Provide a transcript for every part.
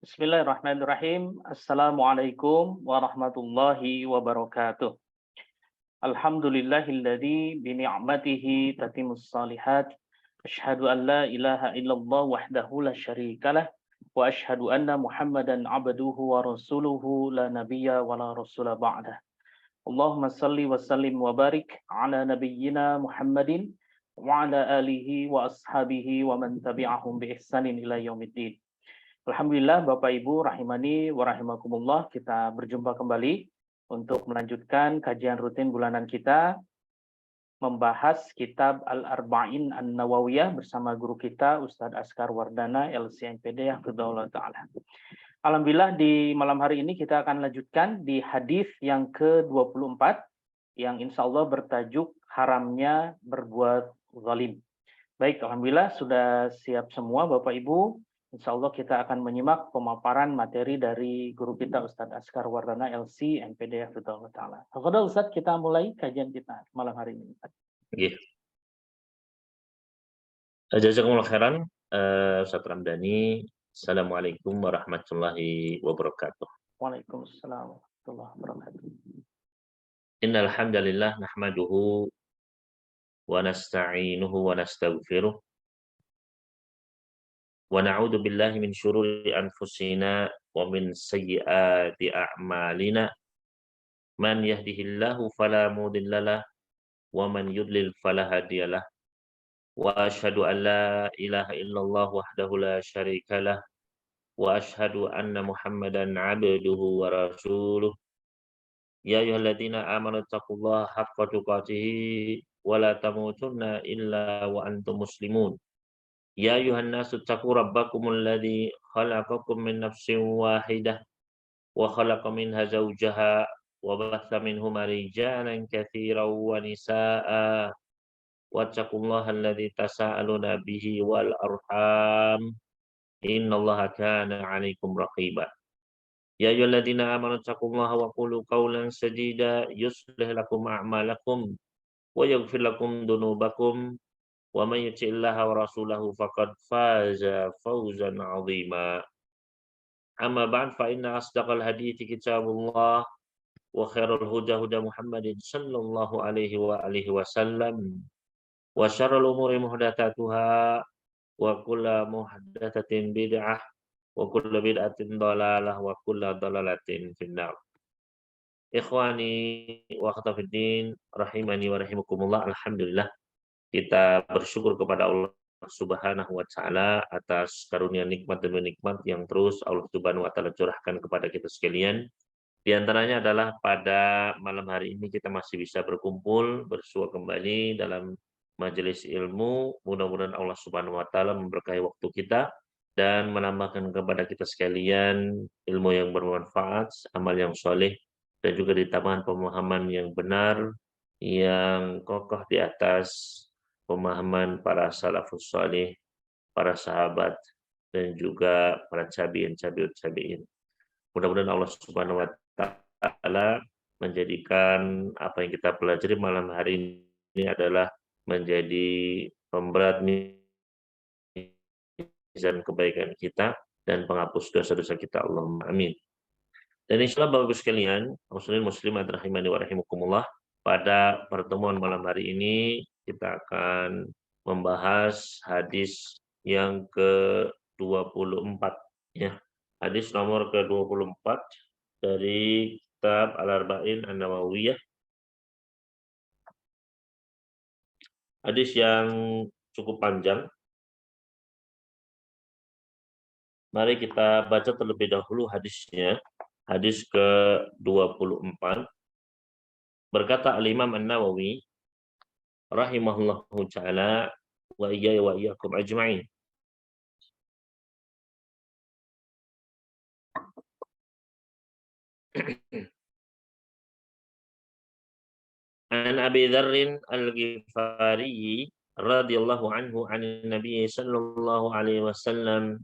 Bismillahirrahmanirrahim. Assalamualaikum warahmatullahi wabarakatuh. Alhamdulillahilladzi bi ni'matihi tatimmus shalihat. Asyhadu an la ilaha illallah wahdahu la syarikalah wa asyhadu anna Muhammadan abduhu wa rasuluhu la nabiyya wa la rasula ba'dah. Allahumma salli wa sallim wa barik ala nabiyyina Muhammadin wa ala alihi wa ashabihi wa man tabi'ahum bi ihsanin ila yaumiddin. Alhamdulillah Bapak Ibu rahimani wa rahimakumullah, kita berjumpa kembali untuk melanjutkan kajian rutin bulanan kita membahas kitab Al-Arba'in An-Nawawiyah bersama guru kita Ustadz Askar Wardana LCMPD Hafizahullah Ta'ala. Alhamdulillah di malam hari ini kita akan lanjutkan di hadis yang ke-24 yang insya Allah bertajuk haramnya berbuat zalim. Baik, Alhamdulillah sudah siap semua Bapak Ibu. Insya Allah kita akan menyimak pemaparan materi dari guru kita Ustadz Askar Wardana LC MPD Hafizahullah Ta'ala. Kepada Ustadz, kita mulai kajian kita malam hari ini. Iya. Jazakumullah khairan, Ustadz Ramdhani. Assalamualaikum warahmatullahi wabarakatuh. Waalaikumsalam warahmatullahi wabarakatuh. Innal hamdalillah nahmaduhu wa nasta'inuhu wa nastaghfiruh wa na'udzu billahi min syururi anfusina wa min sayyiati a'malina. Man yahdihillahu fala mudhillalah wa man yudlil fala hadiyalah. Wa asyhadu an la ilaha illallah wahdahu la syarikalah wa asyhadu anna Muhammadan abduhu wa rasuluh. Ya ayyuhalladzina amanu taqullaha haqqa tuqatih wa la tamutunna illa wa antum muslimun. Ya ayyuhan nasu taqu rabbakumul ladzi khalaqakum min nafsin wahidah wa khalaqa minha zawjaha wa batha minhuma rijalan katsiran wa nisaa'a wattaqullaha alladzi tasaaluna bihi wal arham innallaha kana 'alaikum raqiba. Ya ayyuhalladzina amanu taqullaha wa qulu qawlan sadida yuslih lakum a'malakum wa yaghfir lakum dhunubakum wa may yuti'illaha wa rasulahu faqad faza fawzan 'azima. Amma ba'd, fa inna asdaqal hadithi kitabullah wa khairul huda huda Muhammadin sallallahu alaihi wa alihi wasallam wa syarrul umuri muhdatsatuha wa kullu muhdatsatin bid'ah wa kullu bid'atin dhalalah wa kullu dhalalatin finnar. Ikhwani wa akhwatifiddin rahimani wa rahimakumullah. Alhamdulillah kita bersyukur kepada Allah Subhanahu wa taala atas karunia nikmat demi nikmat yang terus Allah Subhanahu wa taala curahkan kepada kita sekalian. Di antaranya adalah pada malam hari ini kita masih bisa berkumpul bersua kembali dalam majelis ilmu. Mudah-mudahan Allah Subhanahu wa taala memberkahi waktu kita dan menambahkan kepada kita sekalian ilmu yang bermanfaat, amal yang soleh, dan juga ditambahkan pemahaman yang benar, yang kokoh di atas pemahaman para salafus salih, para sahabat, dan juga para tabi'in. Mudah-mudahan Allah Subhanahu wa taala menjadikan apa yang kita pelajari malam hari ini adalah menjadi pemberat mizan kebaikan kita dan penghapus dosa-dosa kita. Allahumma amin. Dan insyaallah Bapak Ibu sekalian, muslimin muslimat rahimani wa rahimakumullah, pada pertemuan malam hari ini kita akan membahas hadis yang ke-24 ya. Hadis nomor ke-24 dari kitab Al-Arba'in An-Nawawiyah. Hadis yang cukup panjang. Mari kita baca terlebih dahulu hadisnya. Hadis ke-24. Berkata Al-Imam An-Nawawi rahimahullahu ta'ala wa iyaya wa iyyakum ajma'in. An Abi Dzarrin Al-Ghifari radhiyallahu anhu 'an Nabi sallallahu alaihi wasallam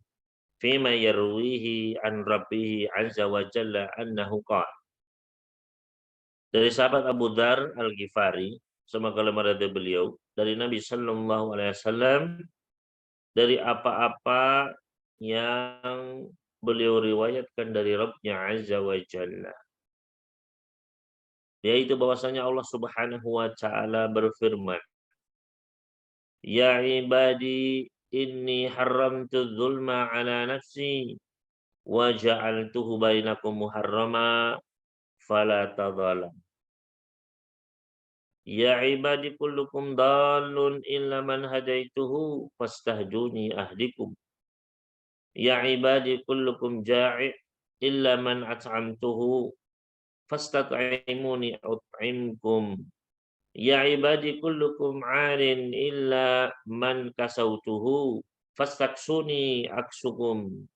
fima yarwihi an rabbih 'azza wa jalla annahu qala. Dari sahabat Abu Dzar Al-Ghifari, semoga Allah meridai beliau, dari Nabi sallallahu alaihi wasallam, dari apa-apa yang beliau riwayatkan dari Rabbnya Azza wa Jalla, yaitu bahwasanya Allah Subhanahu wa taala berfirman, "Ya ibadi, inni haramtu dzulma ala nafsi wa ja'altuhu bainakum muharrama fala tadzalam." Ya ibadi kullukum dallun illa man hadaituhu fastahduni ahdikum. Ya ibadi kullukum ja'i illa man at'amtuhu fastat'imuni ut'imkum. Ya ibadi kullukum 'arin illa man kasautuhu fastaksuni aksukum.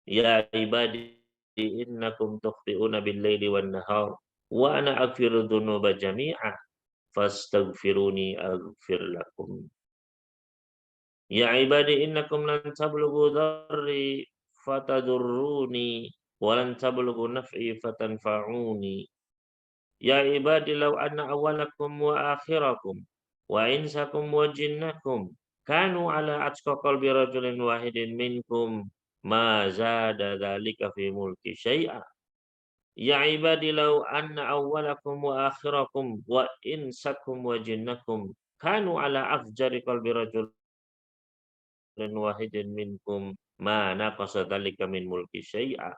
Ya ibadi innakum tukhti'una bil-laili wan-nahar wa ana aghfiru dzunuba jami'a fastaghfiruni aghfir lakum. Ya ibadi innakum lan tablughu dharri fatadurruni wa lan tablughu naf'i fatanfa'uni. Ya ibadi law anna awwalakum wa akhirakum wa insakum wa jinnakum kanu ala atqa qalbi rajulin wahidin minkum ma zada dzalika fi mulki syai'a. Ya ibadi law anna awwalakum wa akhirakum wa insakum wa jinnakum kanu ala afjari qalbi rajulin wahidin minkum ma naqasa dzalika min mulki syai'a.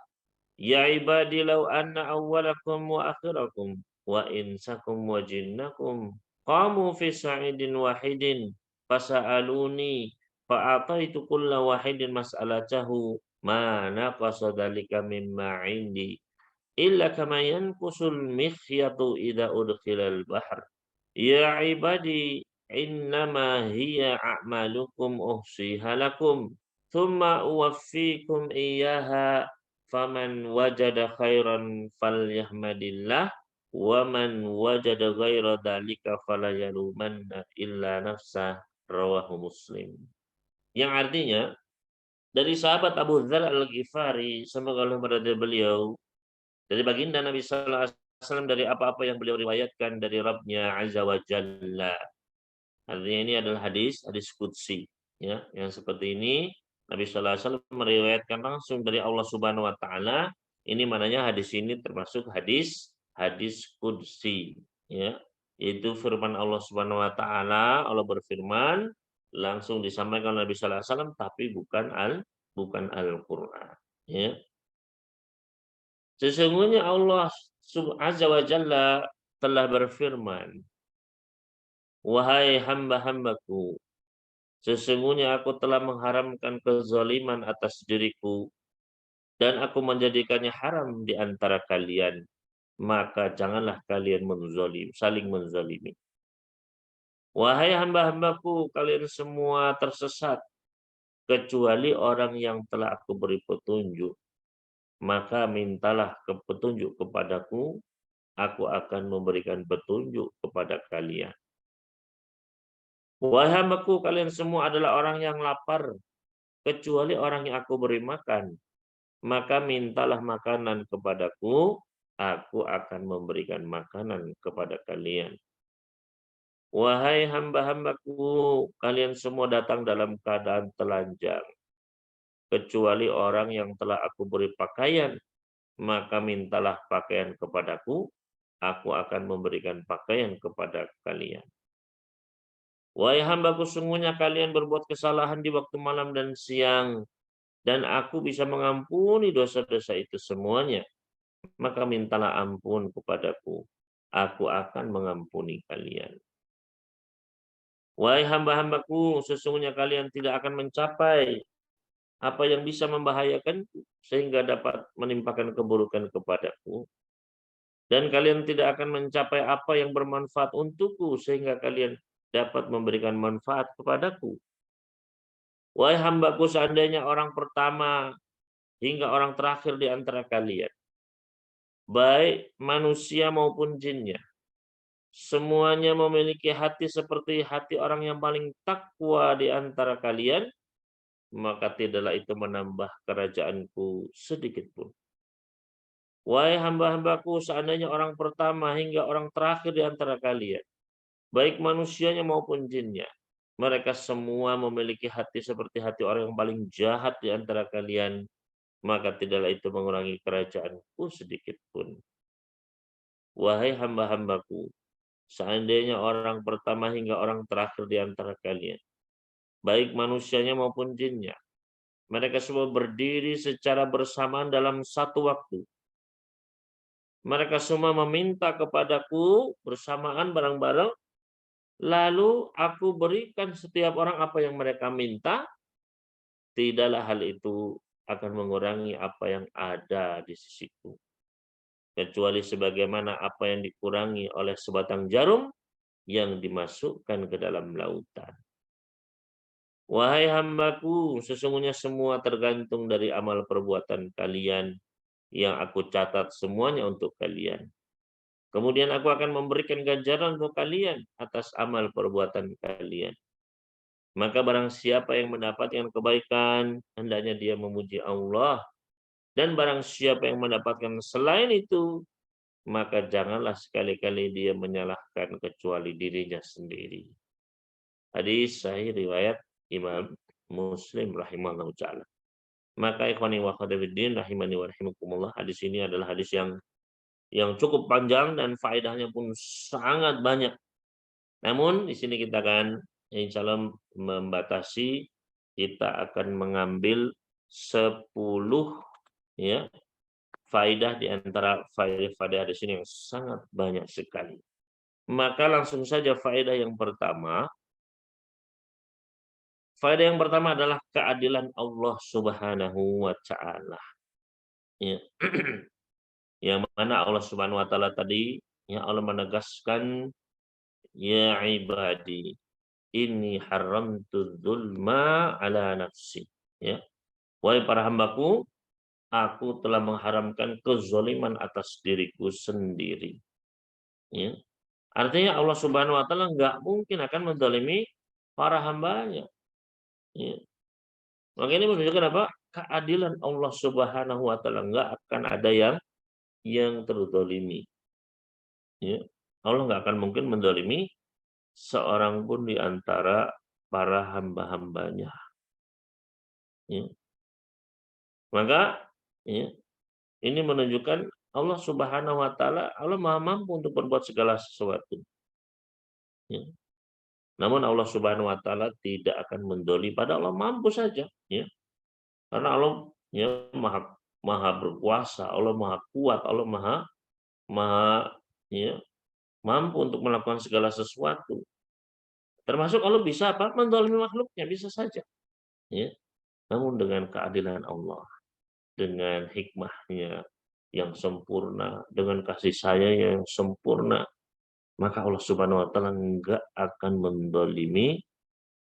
Ya ibadi law anna awwalakum wa akhirakum wa insakum wa jinnakum qamu fi sa'idin wahidin fasa'aluni fa'ataitu kulla wahidin mas'alatahu ma naqasa dzalika mimma 'indi illa kama yanqusul mikhyatu idza udkhilal bahr. Ya ibadi innama hiya a'malukum uhsiha lakum thumma uwaffikum iyyaha faman wajada khairan falyahmadillah wa man wajada ghaira dzalika falayalumanna illa nafsah, rawahu Muslim. Yang artinya dari sahabat Abu Dzar Al-Ghifari, semoga Allah meridai beliau, dari baginda Nabi sallallahu alaihi wasallam, dari apa-apa yang beliau riwayatkan dari Rabbnya Azza wa Jalla. Artinya ini adalah hadis qudsi, ya, yang seperti ini Nabi sallallahu alaihi wasallam meriwayatkan langsung dari Allah Subhanahu wa taala. Ini mananya hadis ini termasuk hadis qudsi, ya. Yaitu firman Allah Subhanahu wa taala, Allah berfirman langsung disampaikan Nabi sallallahu alaihi wasallam tapi bukan Al-Qur'an, ya. Sesungguhnya Allah Azza wa Jalla telah berfirman, "Wahai hamba-hambaku, sesungguhnya aku telah mengharamkan kezaliman atas diriku dan aku menjadikannya haram di antara kalian. Maka janganlah kalian saling menzalimi. Wahai hamba-hambaku, kalian semua tersesat kecuali orang yang telah aku beri petunjuk. Maka mintalah petunjuk kepadaku, aku akan memberikan petunjuk kepada kalian. Wahai hambaku, kalian semua adalah orang yang lapar, kecuali orang yang aku beri makan. Maka mintalah makanan kepadaku, aku akan memberikan makanan kepada kalian. Wahai hamba-hambaku, kalian semua datang dalam keadaan telanjang, kecuali orang yang telah aku beri pakaian, maka mintalah pakaian kepadaku, aku akan memberikan pakaian kepada kalian. Wahai hambaku, sungguhnya kalian berbuat kesalahan di waktu malam dan siang, dan aku bisa mengampuni dosa-dosa itu semuanya. Maka mintalah ampun kepadaku, aku akan mengampuni kalian. Wahai hamba-hambaku, sesungguhnya kalian tidak akan mencapai apa yang bisa membahayakanku, sehingga dapat menimpakan keburukan kepadaku. Dan kalian tidak akan mencapai apa yang bermanfaat untukku, sehingga kalian dapat memberikan manfaat kepadaku. Wahai hambaku, seandainya orang pertama hingga orang terakhir di antara kalian, baik manusia maupun jinnya, semuanya memiliki hati seperti hati orang yang paling takwa di antara kalian, maka tidaklah itu menambah kerajaanku sedikit pun. Wahai hamba-hambaku, seandainya orang pertama hingga orang terakhir di antara kalian, baik manusianya maupun jinnya, mereka semua memiliki hati seperti hati orang yang paling jahat di antara kalian, maka tidaklah itu mengurangi kerajaanku sedikit pun. Wahai hamba-hambaku, seandainya orang pertama hingga orang terakhir di antara kalian, baik manusianya maupun jinnya, mereka semua berdiri secara bersamaan dalam satu waktu. Mereka semua meminta kepadaku bersamaan bareng-bareng, lalu aku berikan setiap orang apa yang mereka minta, tidaklah hal itu akan mengurangi apa yang ada di sisiku. Kecuali sebagaimana apa yang dikurangi oleh sebatang jarum yang dimasukkan ke dalam lautan. Wahai hambaku, sesungguhnya semua tergantung dari amal perbuatan kalian yang aku catat semuanya untuk kalian. Kemudian aku akan memberikan ganjaran untuk kalian atas amal perbuatan kalian. Maka barang siapa yang mendapatkan kebaikan, hendaknya dia memuji Allah. Dan barang siapa yang mendapatkan selain itu, maka janganlah sekali-kali dia menyalahkan kecuali dirinya sendiri. Hadis sahih riwayat Imam Muslim rahimahullah ta'ala. Maka ikhwani wa akhwatifiddin rahimani wa rahimakumullah, hadis ini adalah hadis yang cukup panjang dan faedahnya pun sangat banyak. Namun di sini kita akan insya Allah membatasi, kita akan mengambil 10 ya faedah di antara faedah hadis ini yang sangat banyak sekali. Maka langsung saja faedah yang pertama. Faedah yang pertama adalah keadilan Allah Subhanahu wa taala. Ya. Yang mana Allah Subhanahu wa taala tadi ya Allah menegaskan ya ibadi inni haramtu dzulma ala nafsi, ya. Wahai para hambaku, aku telah mengharamkan kezaliman atas diriku sendiri. Ya. Artinya Allah Subhanahu wa taala enggak mungkin akan menzalimi para hambanya. Ya. Maka ini menunjukkan apa? Keadilan Allah Subhanahu wa taala, enggak akan ada yang terzalimi. Ya. Allah enggak akan mungkin menzalimi seorang pun di antara para hamba-hambanya. Ya. Maka ya, ini menunjukkan Allah Subhanahu wa taala, Allah Maha mampu untuk berbuat segala sesuatu. Ya. Namun Allah Subhanahu wa taala tidak akan mendoli, pada Allah mampu saja, ya. Karena Allah ya maha berkuasa, Allah maha kuat, Allah maha ya, mampu untuk melakukan segala sesuatu. Termasuk Allah bisa apa? Mendolimi makhluknya, bisa saja. Ya. Namun dengan keadilan Allah, dengan hikmahnya yang sempurna, dengan kasih sayang yang sempurna, maka Allah Subhanahu wa taala enggak akan mendolimi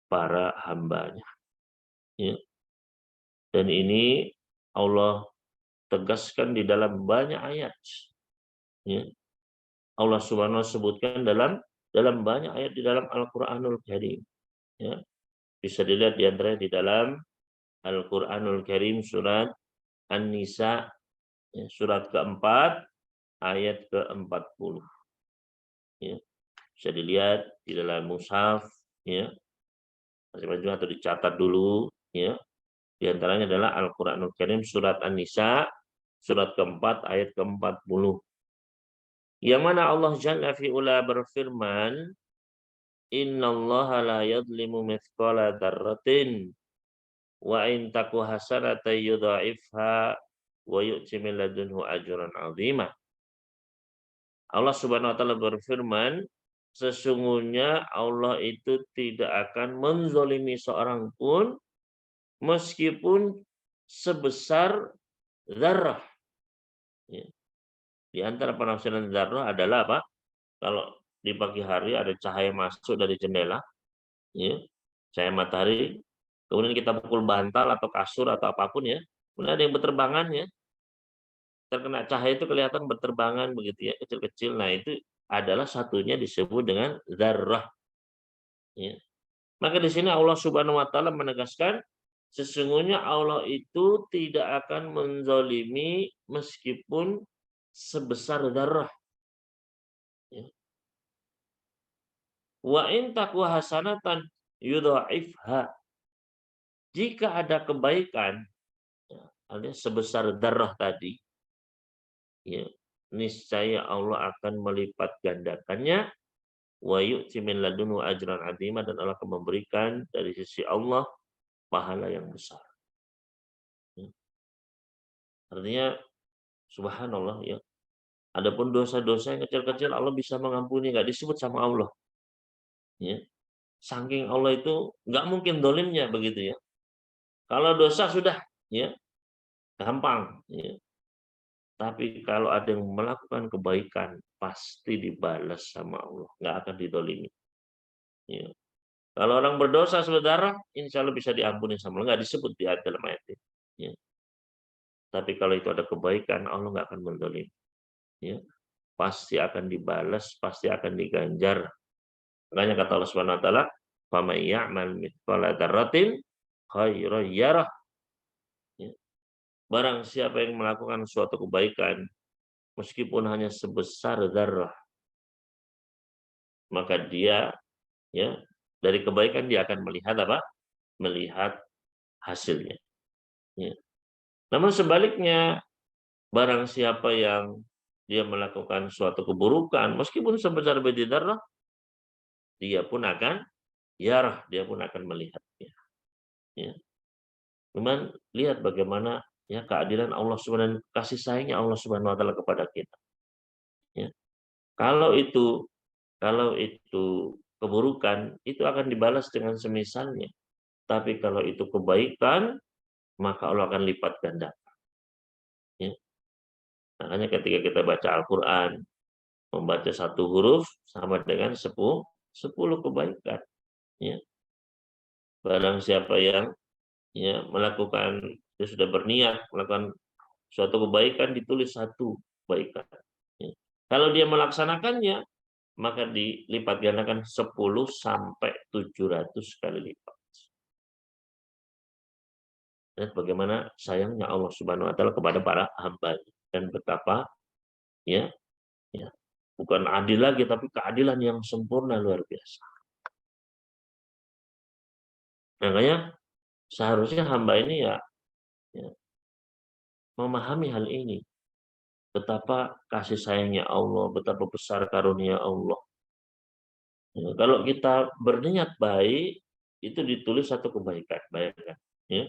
para hambanya. Ya. Dan ini Allah tegaskan di dalam banyak ayat. Ya. Allah Subhanahu wa taala sebutkan dalam banyak ayat di dalam Al-Qur'anul Karim. Ya. Bisa dilihat di antaranya di dalam Al-Qur'anul Karim surat An-Nisa, ya, surat keempat ayat ke-40. Ya. Bisa dilihat di dalam mushaf, ya. Masing-masing atau dicatat dulu, ya. Di antaranya adalah Al-Qur'anul Karim surat An-Nisa surat keempat ayat ke-40. Yang mana Allah Jalla fi'ula berfirman, innallaha la yadlimu mithqala dzarratin wa in taku hasanatan yudha'ifha wa yu'ti min ladunhu ajran 'azima. Allah Subhanahu wa taala berfirman, sesungguhnya Allah itu tidak akan menzalimi seorang pun meskipun sebesar zarrah. Ya. Di antara penafsiran zarrah adalah apa? Kalau di pagi hari ada cahaya masuk dari jendela, ya, cahaya matahari, kemudian kita pukul bantal atau kasur atau apapun ya, kemudian ada yang berterbangan ya, terkena cahaya itu kelihatan berterbangan begitu ya, kecil-kecil. Nah itu adalah satunya disebut dengan zarrah. Ya. Maka di sini Allah Subhanahu wa taala menegaskan sesungguhnya Allah itu tidak akan menzalimi meskipun sebesar zarrah. Ya. Wa in taku hasanatan yudha'ifha. Jika ada kebaikan, alias sebesar darah tadi, ya, niscaya Allah akan melipat gandakannya, wa yu'ti min ladunhu ajran 'azima, dan Allah akan memberikan dari sisi Allah pahala yang besar. Ya. Artinya subhanallah ya. Adapun dosa-dosa yang kecil-kecil Allah bisa mengampuni, nggak disebut sama Allah. Ya. Saking Allah itu nggak mungkin dolimnya begitu ya. Kalau dosa sudah ya gampang. Ya. Tapi kalau ada yang melakukan kebaikan pasti dibalas sama Allah, nggak akan didolimi. Ya. Kalau orang berdosa saudara, insya Allah bisa diampuni sama Allah, nggak disebut di dalam ayat ini. Ya. Tapi kalau itu ada kebaikan, Allah nggak akan mendolimi. Ya. Pasti akan dibalas, pasti akan diganjar. Makanya kata Allah Subhanahu wa taala, "Faman ya'mal mithqala dzarratin khairan yarah." Ya. Barang siapa yang melakukan suatu kebaikan meskipun hanya sebesar zarrah, maka dia ya dari kebaikan dia akan melihat apa? Melihat hasilnya. Ya. Namun sebaliknya, barang siapa yang dia melakukan suatu keburukan meskipun sebesar biji zarrah, dia pun akan yarah, dia pun akan melihatnya. Ya. Cuman lihat bagaimana ya keadilan Allah Subhanahu, kasih sayangnya Allah Subhanahu wa taala kepada kita. Ya. Kalau itu keburukan, itu akan dibalas dengan semisalnya. Tapi kalau itu kebaikan, maka Allah akan lipat ganda. Ya. Makanya ketika kita baca Al-Quran, membaca satu huruf sama dengan 10 kebaikan. Ya. Barang siapa yang ya melakukan, dia sudah berniat melakukan suatu kebaikan, ditulis satu kebaikan. Ya. Kalau dia melaksanakannya, maka dilipat gandakan 10 sampai 700 kali lipat. Lihat bagaimana sayangnya Allah Subhanahu wa taala kepada para hamba, dan betapa ya, ya bukan adil lagi tapi keadilan yang sempurna luar biasa. Makanya seharusnya hamba ini ya memahami hal ini. Betapa kasih sayangnya Allah, betapa besar karunia Allah. Ya, kalau kita berniat baik, itu ditulis satu kebaikan, bayangkan. Ya.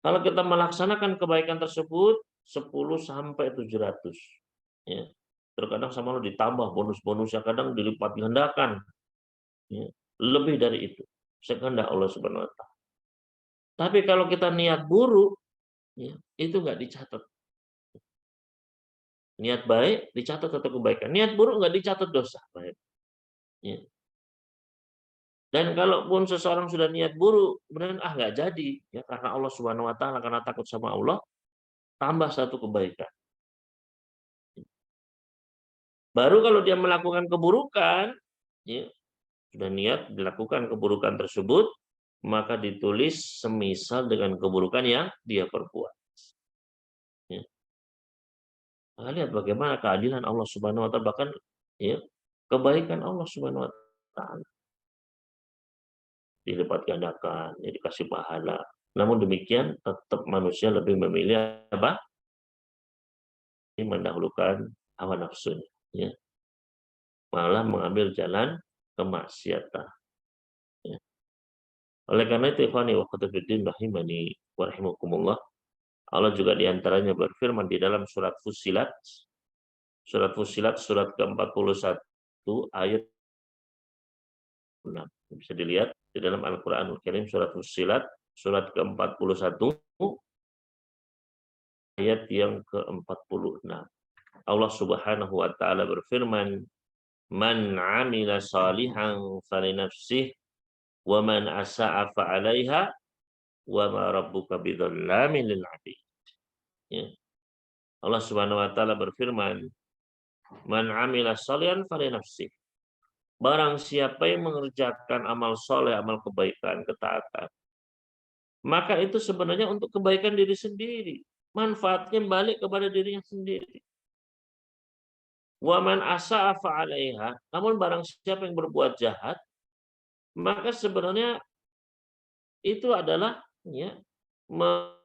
Kalau kita melaksanakan kebaikan tersebut 10 sampai 700. Ya. Terkadang sama Allah ditambah bonus-bonusnya, kadang dilipat gandakan. Ya. Lebih dari itu. Sekehendak Allah Subhanahu wa taala. Tapi kalau kita niat buruk, ya, itu nggak dicatat. Niat baik dicatat satu kebaikan. Niat buruk nggak dicatat dosa. Baik. Ya. Dan kalaupun seseorang sudah niat buruk, kemudian nggak jadi, ya karena Allah Subhanahu wa taala, karena takut sama Allah, tambah satu kebaikan. Baru kalau dia melakukan keburukan, ya, sudah niat dilakukan keburukan tersebut, maka ditulis semisal dengan keburukan yang dia perbuat. Ya. Nah, lihat bagaimana keadilan Allah Subhanahu wa taala, bahkan ya, kebaikan Allah Subhanahu wa taala dilipat gandakan, ya, dikasih pahala. Namun demikian tetap manusia lebih memilih apa? Mendahulukan hawa nafsunya, ya. Malah mengambil jalan kemaksiatan. Ya. Oleh karena itu, ikhwani wa akhwati rahimani wa rahimakumullah, Allah juga diantaranya berfirman di dalam surat Fussilat, surat ke-41 ayat 6. Bisa dilihat di dalam Al-Qur'anul Karim, surat Fussilat, surat ke-41 ayat yang ke-46. Allah Subhanahu wa taala berfirman, "Man 'amila shalihan falinafsihi wa man asa'a fa'alaiha wa ma rabbuka bidzallamin lil 'abid." Ya. Allah Subhanahu wa taala berfirman, "Man 'amila shalihan falinafsihi." Barang siapa yang mengerjakan amal soleh, amal kebaikan, ketaatan, maka itu sebenarnya untuk kebaikan diri sendiri. Manfaatnya balik kepada dirinya sendiri. Wa man asa'a fa'alaiha. Namun barang siapa yang berbuat jahat, maka sebenarnya itu adalah ya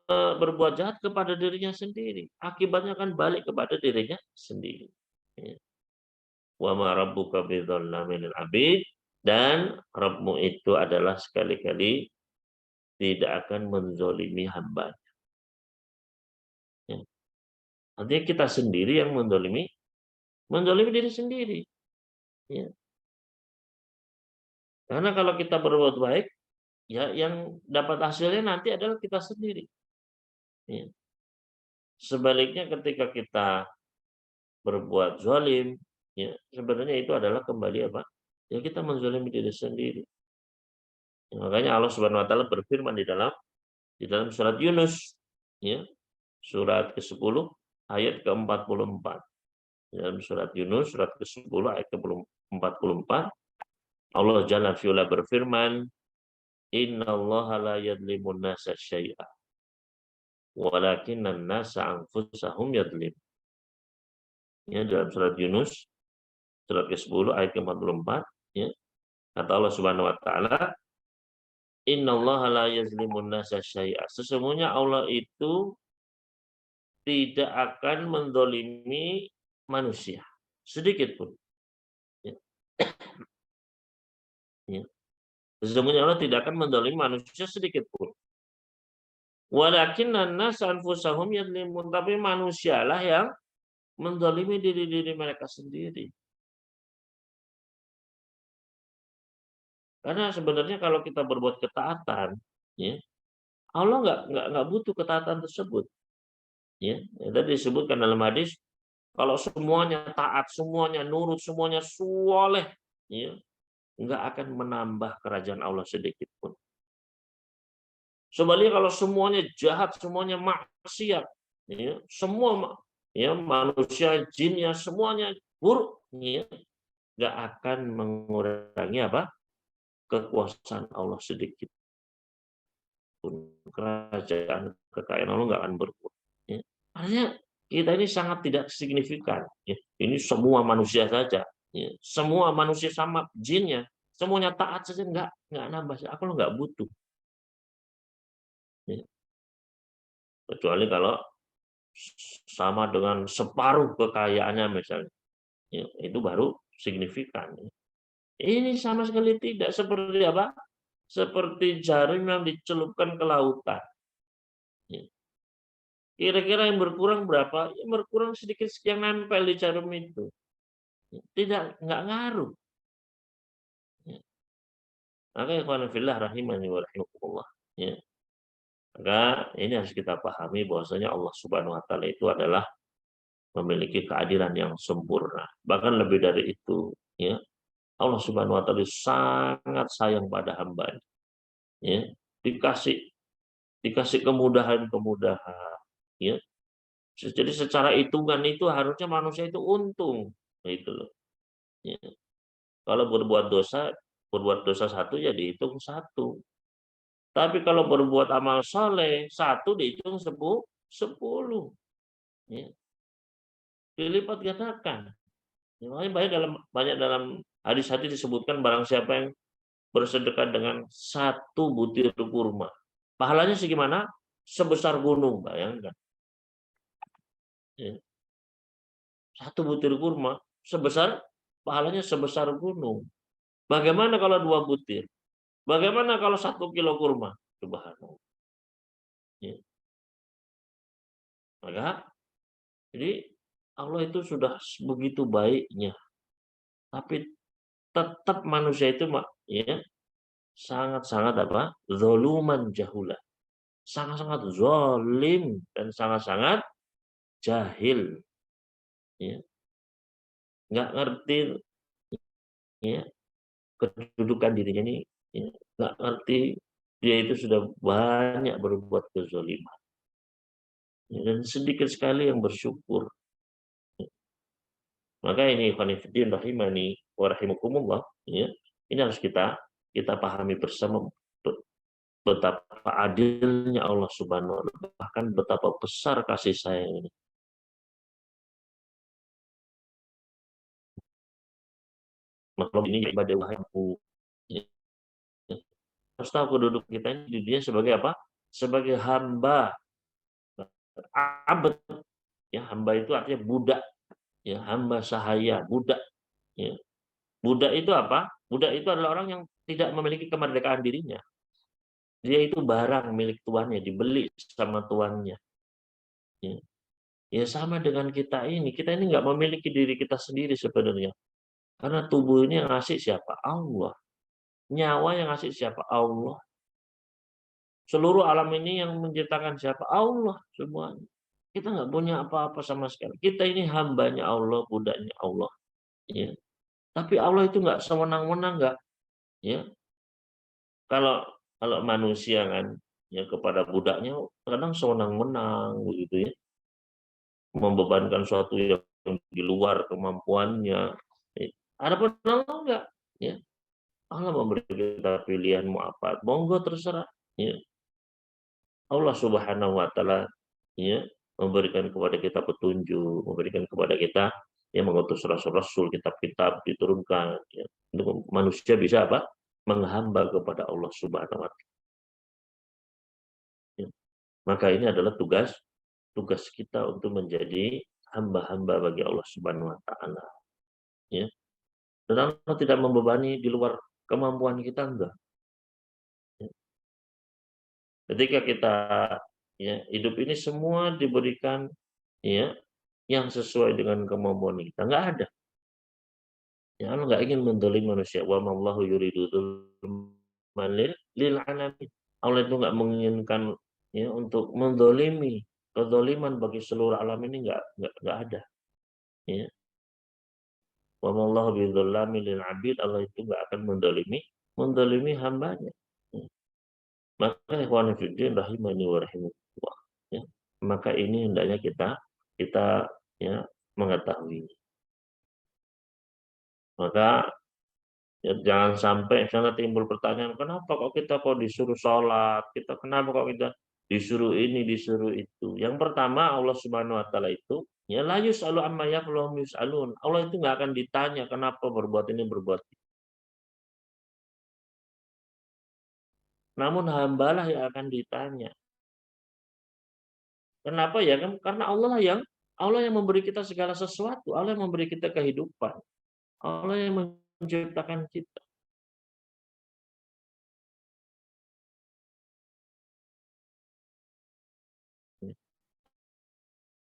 berbuat jahat kepada dirinya sendiri. Akibatnya kan balik kepada dirinya sendiri. Ya. Wa ma rabbuka bidzallamin abid, dan Rabbmu itu adalah sekali-kali tidak akan menzolimi hamba. Ya. Artinya kita sendiri yang menzolimi diri sendiri. Ya. Karena kalau kita berbuat baik, ya yang dapat hasilnya nanti adalah kita sendiri. Ya. Sebaliknya ketika kita berbuat zalim, ya sebenarnya itu adalah kembali apa? Ya kita menzalimi diri sendiri. Ya, makanya Allah Subhanahu wa taala berfirman di dalam surat Yunus, ya, surat ke-10 ayat ke-44. Dalam surat Yunus surat ke-10 ayat ke-44, Allah Jalla fi'ala berfirman, "Innallaha la yadlimun nasa syai'a, walakinnan nasa anfusahum yadlim." Ya, dalam surat Yunus surat ke-10 ayat ke-44, ya, kata Allah Subhanahu wa taala, "Innallaha la yazlimun nasa syai'a." Sesungguhnya Allah itu tidak akan mendolimi manusia sedikit pun. Ya, ya. Sesungguhnya Allah tidak akan mendolimi manusia sedikit pun. Walakinnan nasa anfusahum yadlimun. Tapi manusialah yang mendolimi diri-diri mereka sendiri. Karena sebenarnya kalau kita berbuat ketaatan, ya, Allah nggak butuh ketaatan tersebut. Ya, tadi disebutkan dalam hadis, kalau semuanya taat, semuanya nurut, semuanya soleh, ya, nggak akan menambah kerajaan Allah sedikit pun. Sebaliknya kalau semuanya jahat, semuanya maksiat, ya, semua ya manusia, jinnya semuanya buruk, ya, nggak akan mengurangi apa kekuasaan Allah sedikit pun. Kerajaan kekayaan Allah nggak akan berkurang. Ya. Artinya kita ini sangat tidak signifikan. Ya. Ini semua manusia saja. Ya. Semua manusia sama jinnya. Semuanya taat saja nggak nambah. Aku nggak butuh. Ya. Kecuali kalau sama dengan separuh kekayaannya misalnya. Ya, itu baru signifikan. Ya. Ini sama sekali tidak seperti apa? Seperti jaring yang dicelupkan ke lautan. Ya. Kira-kira yang berkurang berapa? Ya, berkurang sedikit yang nempel di jarum itu. Nggak ngaruh. Ya. Maka ikhwan fillah rahimani wa rahimakumullah. Ya. Maka ini harus kita pahami bahwasanya Allah Subhanahu wa taala itu adalah memiliki keadilan yang sempurna. Bahkan lebih dari itu, ya. Allah Subhanahu wa taala sangat sayang pada hamba-Nya. Ya. Dikasih kemudahan-kemudahan, ya. Jadi secara hitungan itu harusnya manusia itu untung, itu loh. Ya. Kalau berbuat dosa satu ya dihitung satu. Tapi kalau berbuat amal soleh satu dihitung 10. Ya. Dilipat gandakan. Ya, banyak dalam hadis-hadis disebutkan barang siapa yang bersedekah dengan satu butir kurma, pahalanya segimana? Sebesar gunung, bayangkan. Ya. Satu butir kurma pahalanya sebesar gunung. Bagaimana kalau 2 butir? Bagaimana kalau 1 kilo kurma? Subhanallah. Ya. Maka jadi Allah itu sudah begitu baiknya, tapi tetap manusia itu ya sangat-sangat apa? Zoluman jahula. Sangat-sangat zolim dan sangat-sangat jahil. Ya. Nggak ngerti, ya, kedudukan dirinya ini, ya, nggak ngerti dia itu sudah banyak berbuat kezaliman. Ya, dan sedikit sekali yang bersyukur. Maka ini ikhwan fillah rahimani wa rahimakumullah, ya. Ini harus kita pahami bersama betapa adilnya Allah Subhanahu wa taala, bahkan betapa besar kasih sayang ini. Maka ini ibadah wahyu. Ya. Harus tahu kedudukan kita ini di dunia sebagai apa? Sebagai hamba. abd, ya hamba itu artinya budak, ya hamba sahaya, budak, ya. Budak itu apa? Budak itu adalah orang yang tidak memiliki kemerdekaan dirinya. Dia itu barang milik tuannya, dibeli sama tuannya. Ya. Ya sama dengan kita ini. Kita ini nggak memiliki diri kita sendiri sebenarnya. Karena tubuh ini yang ngasih siapa? Allah. Nyawa yang ngasih siapa? Allah. Seluruh alam ini yang menciptakan siapa? Allah semuanya. Kita nggak punya apa-apa sama sekali. Kita ini hambanya Allah, budaknya Allah. Ya. Tapi Allah itu nggak sewenang-wenang, nggak. Ya. Kalau kalau manusia kan, ya kepada budaknya kadang sewenang-wenang begitu ya, membebankan suatu yang di luar kemampuannya. Adapun Allah enggak, ya. Allah memberi kita pilihan mau apa, monggo terserah. Ya. Allah Subhanahu wa taala ya memberikan kepada kita petunjuk, memberikan kepada kita yang mengutus rasul-rasul, kitab-kitab diturunkan ya. Untuk manusia bisa apa? Menghamba kepada Allah Subhanahu wa taala. Ya. Maka ini adalah tugas tugas kita untuk menjadi hamba-hamba bagi Allah Subhanahu wa taala. Ya. Dan Allah tidak membebani di luar kemampuan kita enggak. Ya. Ketika kita ya hidup ini semua diberikan ya yang sesuai dengan kemampuan kita, enggak ada. Ya Allah enggak ingin mendzalim manusia. Wa mallahu yuridu dzulman lil alamin. Allah itu enggak menginginkan ya untuk mendolimi, kezaliman bagi seluruh alam ini enggak ada. Ya. Wa mallahu bidzallami lil abid. Allah itu enggak akan mendolimi hambanya. Ya. Maka ikhwan fillah rahimani wa rahimakumullah. Ya. Maka ini hendaknya kita ya mengetahui. Maka ya, jangan sampai misalnya timbul pertanyaan, kenapa kok kita disuruh sholat, kenapa kok kita disuruh ini, disuruh itu. Yang pertama Allah Subhanahu Wa Taala itu ya la yus'alu amma yaf'alu yus'alun. Allah itu nggak akan ditanya kenapa berbuat ini berbuat itu. Namun hambalah yang akan ditanya. Kenapa ya? Karena Allah yang memberi kita segala sesuatu, Allah yang memberi kita kehidupan, Allah yang menciptakan kita.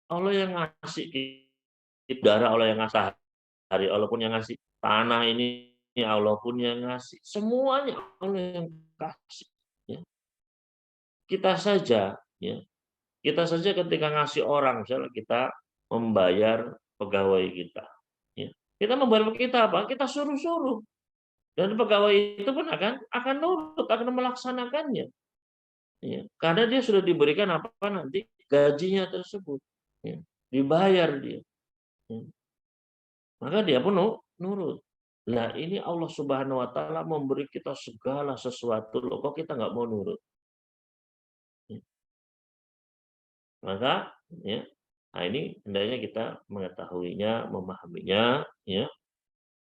Allah yang ngasih darah, Allah yang ngasih hari, Allah pun yang ngasih tanah ini, Allah pun yang ngasih semuanya, Allah yang kasih. Ya. Kita saja, ya kita saja ketika ngasih orang, misalnya kita membayar pegawai kita, ya. Kita membayar kita apa? Kita suruh-suruh, dan pegawai itu pun akan nurut, akan melaksanakannya. Ya. Karena dia sudah diberikan apa nanti gajinya tersebut, ya. Dibayar dia. Ya. Maka dia pun nurut. Nah ini Allah Subhanahu Wa Taala memberi kita segala sesuatu loh, kok kita nggak mau nurut? Ya. Maka ya, nah ini hendaknya kita mengetahuinya, memahaminya, ya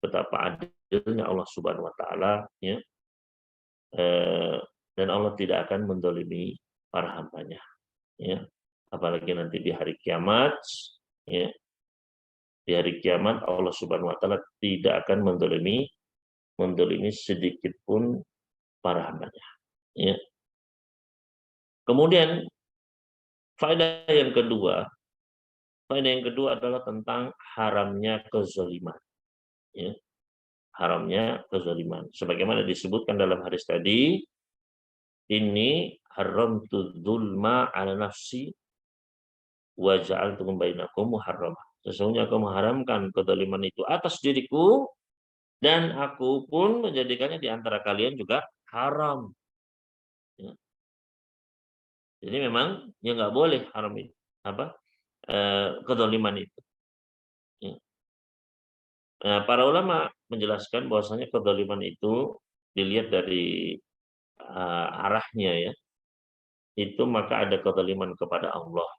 betapa adilnya Allah Subhanahu Wa Taala, ya dan Allah tidak akan mendolimi para hambanya, ya apalagi nanti di hari kiamat, ya di hari kiamat Allah Subhanahu Wa Taala tidak akan mendolimi sedikit pun para hambanya. Ya. Kemudian faedah yang kedua adalah tentang haramnya kezaliman. Ya. Haramnya kezaliman. Sebagaimana disebutkan dalam hadis tadi, ini haramtu dzulma ala nafsi wa ja'altu bainakum muharramah. Sesungguhnya aku mengharamkan kezaliman itu atas diriku, dan aku pun menjadikannya di antara kalian juga haram. Ya. Jadi memang ya nggak boleh haram itu kezaliman itu. Ya. Nah, para ulama menjelaskan bahwasanya kezaliman itu dilihat dari arahnya ya. Itu maka ada kezaliman kepada Allah,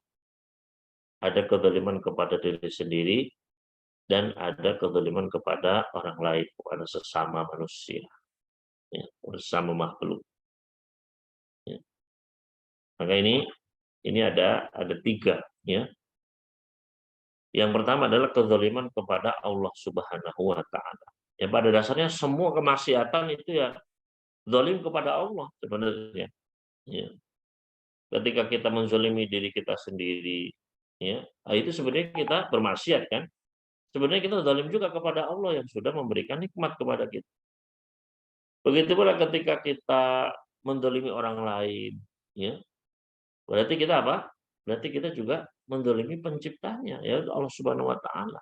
ada kezaliman kepada diri sendiri, dan ada kezaliman kepada orang lain, kepada sesama manusia, ya, sesama makhluk. Ya. Maka ini ini ada 3, ya. Yang pertama adalah kezaliman kepada Allah Subhanahu wa taala. Ya, pada dasarnya semua kemaksiatan itu ya zalim kepada Allah sebenarnya. Ya. Ketika kita menzalimi diri kita sendiri, ya, itu sebenarnya kita bermaksiat kan? Sebenarnya kita zalim juga kepada Allah yang sudah memberikan nikmat kepada kita. Begitu pula ketika kita menzalimi orang lain, ya. Berarti kita apa? Berarti kita juga menzalimi penciptanya, ya Allah Subhanahu wa taala.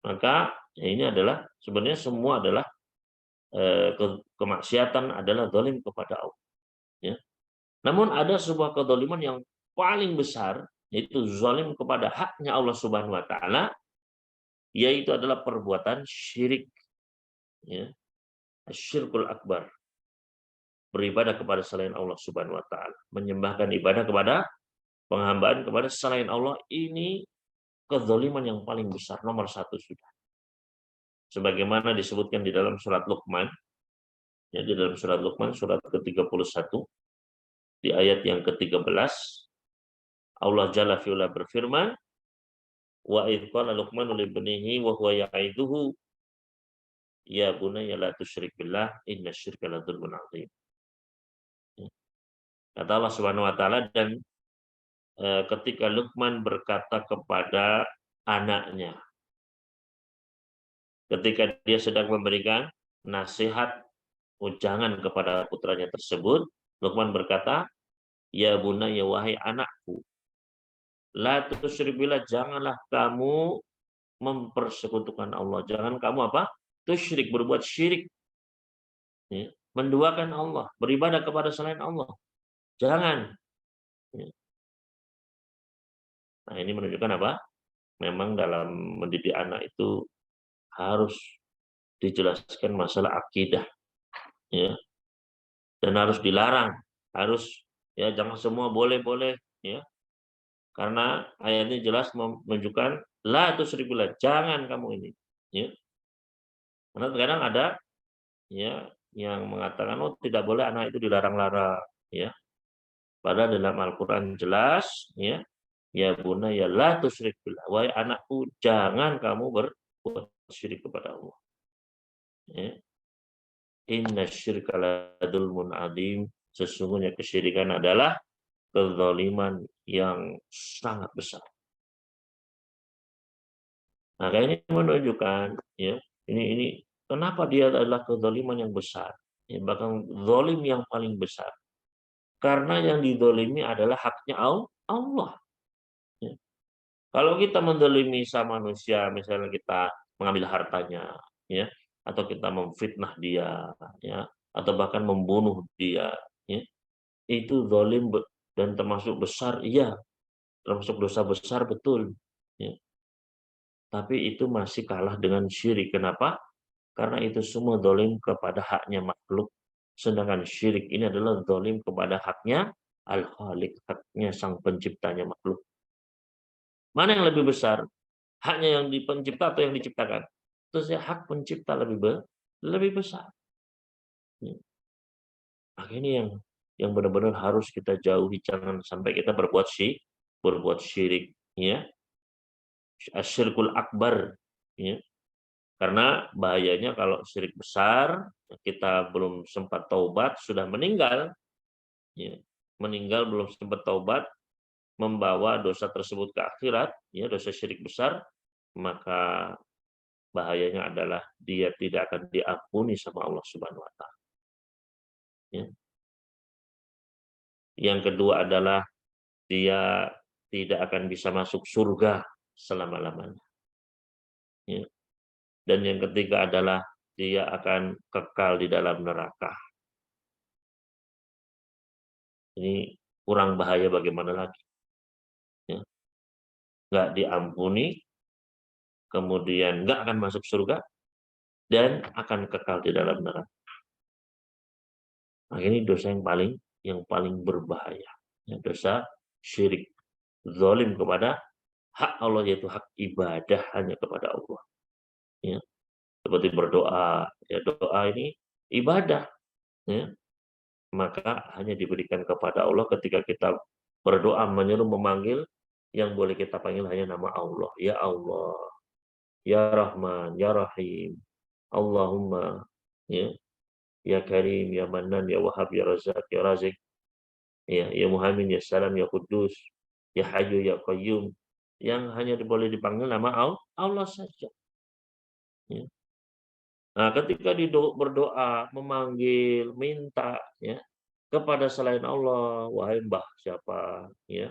Maka ya ini adalah sebenarnya semua adalah kemaksiatan adalah zalim kepada Allah, ya. Namun ada sebuah kezaliman yang paling besar, yaitu zalim kepada haknya Allah Subhanahu wa taala, yaitu adalah perbuatan syirik, ya. Asyirkul akbar. Beribadah kepada selain Allah Subhanahu wa taala, menyembahkan ibadah kepada penghambaan kepada selain Allah, ini kezaliman yang paling besar nomor 1 sudah. Sebagaimana disebutkan di dalam surat Luqman, ya, di dalam surat Luqman surat ke-31 di ayat yang ke-13, Allah Jalla fi'ula berfirman, wa idh qala Luqmanu li ibnihi wa huwa ya'iduhu ya bunayya la tusyrik billah innasyirka la dzulmun 'adzim. Kata Allah Subhanahu wa taala, dan ketika Luqman berkata kepada anaknya, ketika dia sedang memberikan nasihat ujangan kepada putranya tersebut, Luqman berkata, ya bunayya, wahai anakku, la tusyrik billah, janganlah kamu mempersekutukan Allah. Jangan kamu apa? Tusyrik, berbuat syirik. Ya. Menduakan Allah, beribadah kepada selain Allah. Jangan. Ya. Nah, ini menunjukkan apa? Memang dalam mendidik anak itu harus dijelaskan masalah akidah. Ya. Dan harus dilarang. Harus, ya, jangan semua boleh-boleh. Ya. Karena ayatnya jelas menunjukkan la tusyrik billah, jangan kamu ini. Ya. Karena kadang ada, ya, yang mengatakan oh tidak boleh anak itu dilarang-larang, ya. Padahal dalam Al-Qur'an jelas, ya, ya bunayya la tusyrik billah, wahai anakku jangan kamu berbuat syirik kepada Allah. Ya. Innasyirka ladzulmun adzim, sesungguhnya kesyirikan adalah kezaliman yang sangat besar. Nah, ini menunjukkan, ya, ini kenapa dia adalah kezaliman yang besar, ya, bahkan zalim yang paling besar. Karena yang dizalimi adalah haknya Allah. Ya. Kalau kita menzalimi sama manusia, misalnya kita mengambil hartanya, ya, atau kita memfitnah dia, ya, atau bahkan membunuh dia, ya, itu zalim dan termasuk besar, iya, termasuk dosa besar, betul. Ya. Tapi itu masih kalah dengan syirik. Kenapa? Karena itu semua zalim kepada haknya makhluk. Sedangkan syirik ini adalah zalim kepada haknya Al-Khaliq, haknya sang penciptanya makhluk. Mana yang lebih besar? Haknya yang pencipta atau yang diciptakan? Terus ya hak pencipta lebih besar. Nah, ini yang benar-benar harus kita jauhi, jangan sampai kita berbuat syirik, ya. Asyirkul akbar, ya. Karena bahayanya kalau syirik besar, kita belum sempat taubat, sudah meninggal, ya, meninggal belum sempat taubat, membawa dosa tersebut ke akhirat, ya, dosa syirik besar, maka bahayanya adalah dia tidak akan diampuni sama Allah Subhanahu wa taala. Ya. Yang kedua adalah dia tidak akan bisa masuk surga selama-lamanya. Ya. Dan yang ketiga adalah dia akan kekal di dalam neraka. Ini kurang bahaya bagaimana lagi. Ya. Nggak diampuni, kemudian nggak akan masuk surga, dan akan kekal di dalam neraka. Nah, ini dosa yang paling berbahaya. Ya, dosa syirik, zalim kepada hak Allah, yaitu hak ibadah hanya kepada Allah. Ya. Seperti berdoa, ya, doa ini ibadah. Ya. maka hanya diberikan kepada Allah ketika kita berdoa, menyeru, memanggil, yang boleh kita panggil hanya nama Allah. Ya Allah, Ya Rahman, Ya Rahim, Allahumma, ya, Ya Karim, Ya Mannan, Ya Wahhab, Ya Razak, Ya Razik, ya Muhammad, Ya Salam, Ya Kudus, Ya Hayyu, Ya Qayyum, yang hanya boleh dipanggil nama Allah saja. Ya. Nah, ketika berdoa, memanggil, minta, ya, kepada selain Allah, wahai mbah siapa, ya,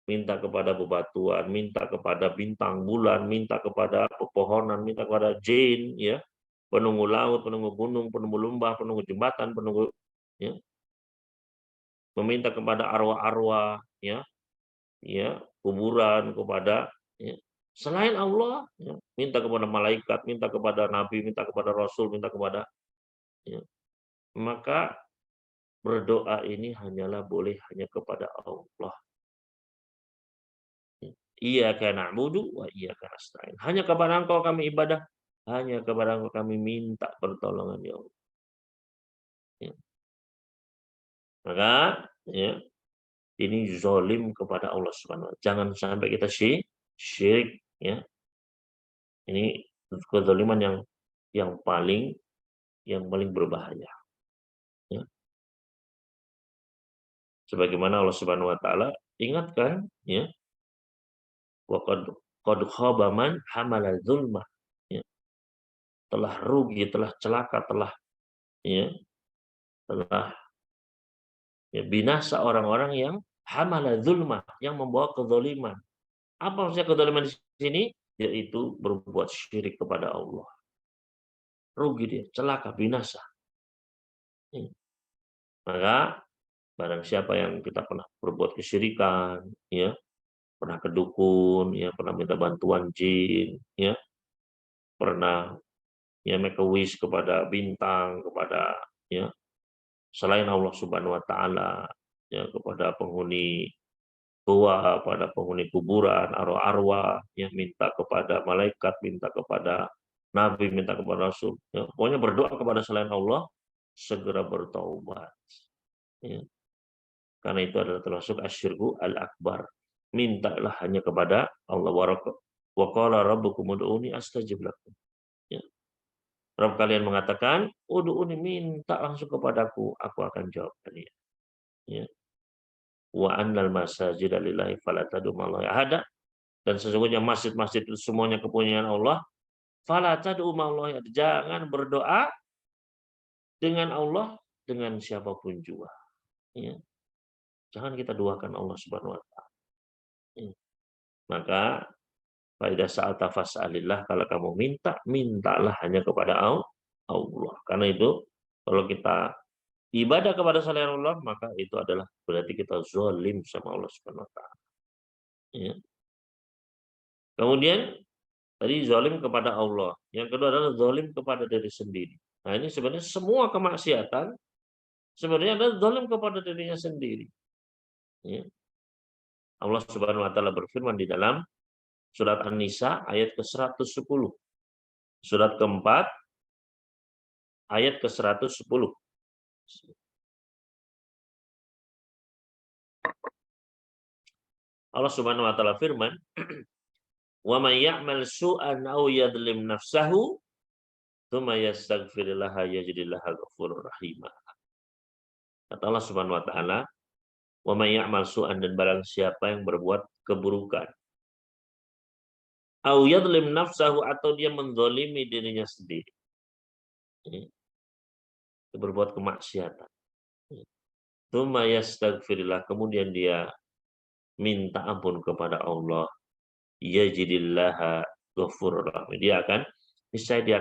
minta kepada bebatuan, minta kepada bintang bulan, minta kepada pepohonan, minta kepada jin, ya, penunggu laut, penunggu gunung, penunggu lembah, penunggu jembatan, penunggu, ya, meminta kepada arwah-arwah, ya, kuburan, kepada, ya, selain Allah, ya, minta kepada malaikat, minta kepada nabi, minta kepada rasul, minta kepada, ya, maka berdoa ini hanyalah boleh hanya kepada Allah. Iyyaka na'budu wa iyyaka nasta'in. Hanya kepada Engkau kami ibadah, hanya kepada Engkau kami minta pertolongan, ya Allah. Ya. Maka, ya, ini zalim kepada Allah Subhanahu wa taala. Jangan sampai kita syirik, ya. Ini kezaliman yang paling berbahaya. Ya. Sebagaimana Allah Subhanahu wa taala ingatkan, ya, wa qad khaba man hamala zulma. Ya. Telah rugi, telah celaka, ya, telah, ya, binasa orang-orang yang hamala zulma, yang membawa kezaliman. Apa maksudnya kezaliman di sini? Yaitu berbuat syirik kepada Allah. Rugi dia, celaka, binasa. Ya. Maka barang siapa yang kita pernah berbuat kesyirikan, ya, pernah ke dukun, ya, pernah minta bantuan jin, ya, pernah, ya, make a wish kepada bintang, kepada, ya, selain Allah Subhanahu wa taala, ya, kepada penghuni tua, pada penghuni kuburan, arwah-arwah, ya, minta kepada malaikat, minta kepada nabi, minta kepada rasul, ya, pokoknya berdoa kepada selain Allah, segera bertaubat, ya. Karena itu adalah termasuk asyirku al-akbar. Mintalah hanya kepada Allah. Wa qala rabbukum ud'uni astajib lakum. Ya. Rabb kalian mengatakan, ud'uni, minta langsung kepadaku, aku akan jawab kalian. Ya. Wa annal masajida lillahi fala tad'u ma'allahi ahada. Dan sesungguhnya masjid-masjid itu semuanya kepunyaan Allah. Fala tad'u ma'allahi ahada. Jangan berdoa dengan Allah dengan siapapun juga. Ya. Jangan kita doakan Allah Subhanahu wa taala. Ya. Maka faidah sa'alta fas'alillah, kalau kamu minta, mintalah hanya kepada Allah. Karena itu kalau kita ibadah kepada selain Allah, maka itu adalah berarti kita zalim sama Allah Subhanahu wa taala. Ya. Kemudian tadi zalim kepada Allah. Yang kedua adalah zalim kepada diri sendiri. Nah, ini sebenarnya semua kemaksiatan sebenarnya adalah zalim kepada dirinya sendiri. Ya. Allah Subhanahu wa taala berfirman di dalam surat An-Nisa ayat ke-110. Surat keempat ayat ke-110. Allah Subhanahu wa taala firman, "Wa may ya'mal su'an aw yadhlim nafsahu, tsumma yastaghfirillaha yajidillaha ghafurur rahim." Kata Allah Subhanahu wa taala, "Wa may ya'mal su'an," dan barang siapa yang berbuat keburukan, aw yadhlim nafsahu, atau dia menzalimi dirinya sendiri. Berbuat kemaksiatan. Tsumma yastaghfirillah, kemudian dia minta ampun kepada Allah, yajidillaha ghafurur rahim. Dia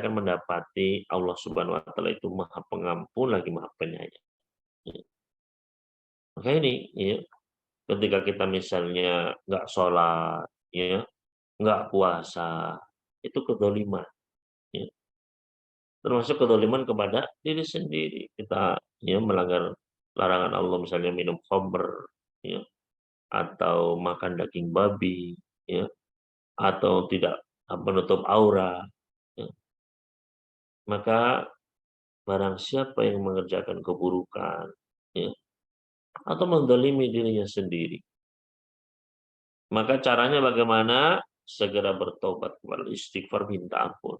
akan mendapati Allah Subhanahu wa taala itu Maha Pengampun lagi Maha Penyayang. Maka ini, ya, ketika kita misalnya nggak sholat, ya, nggak puasa, itu kedzaliman. Ya. Termasuk kedzaliman kepada diri sendiri. Kita, ya, melanggar larangan Allah, misalnya minum khamr, ya, atau makan daging babi, ya, atau tidak menutup aurat, ya. Maka barang siapa yang mengerjakan keburukan, ya, atau mendolimi dirinya sendiri, maka caranya bagaimana? Segera bertobat kepada Allah, istighfar, minta ampun.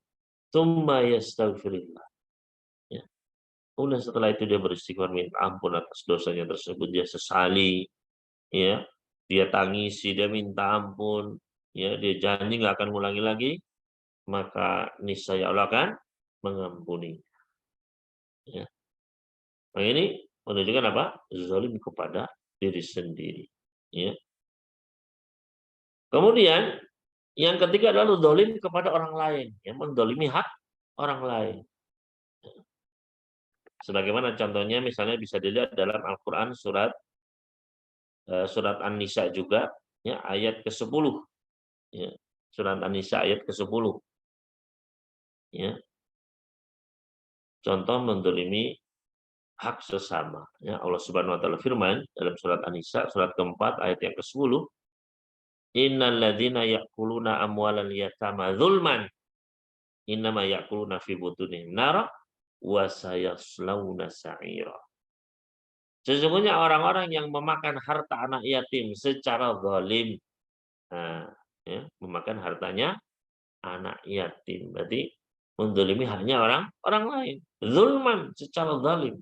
Tsumma yastaghfirillah. Ya. Kemudian setelah itu dia beristighfar minta ampun atas dosanya tersebut, dia sesali, ya, dia tangisi, dia minta ampun, ya, dia janji nggak akan ngulangi lagi, maka niscaya Allah akan mengampuni. Ya. Nah ini menunjukkan apa? Zalim kepada diri sendiri. Ya. Kemudian yang ketiga adalah zalim kepada orang lain, yang mendolimi hak orang lain. Sebagaimana contohnya misalnya bisa dilihat dalam Al-Quran surat An-Nisa juga, ya, ayat ke-10. Ya. Surat An-Nisa ayat ke-10. Ya. Contoh mendolimi hak sesama. Ya, Allah Subhanahu wa taala firman dalam surat An-Nisa surat keempat ayat yang ke-10, innal ladzina ya'kuluna amwalal yatama dzulman innama ya'kuluna fi butunihim nara wa sayaslawna sa'ira. Sesungguhnya orang-orang yang memakan harta anak yatim secara zalim, nah, ya, memakan hartanya anak yatim, berarti mendolimi haknya orang orang lain. Zulman, secara zalim.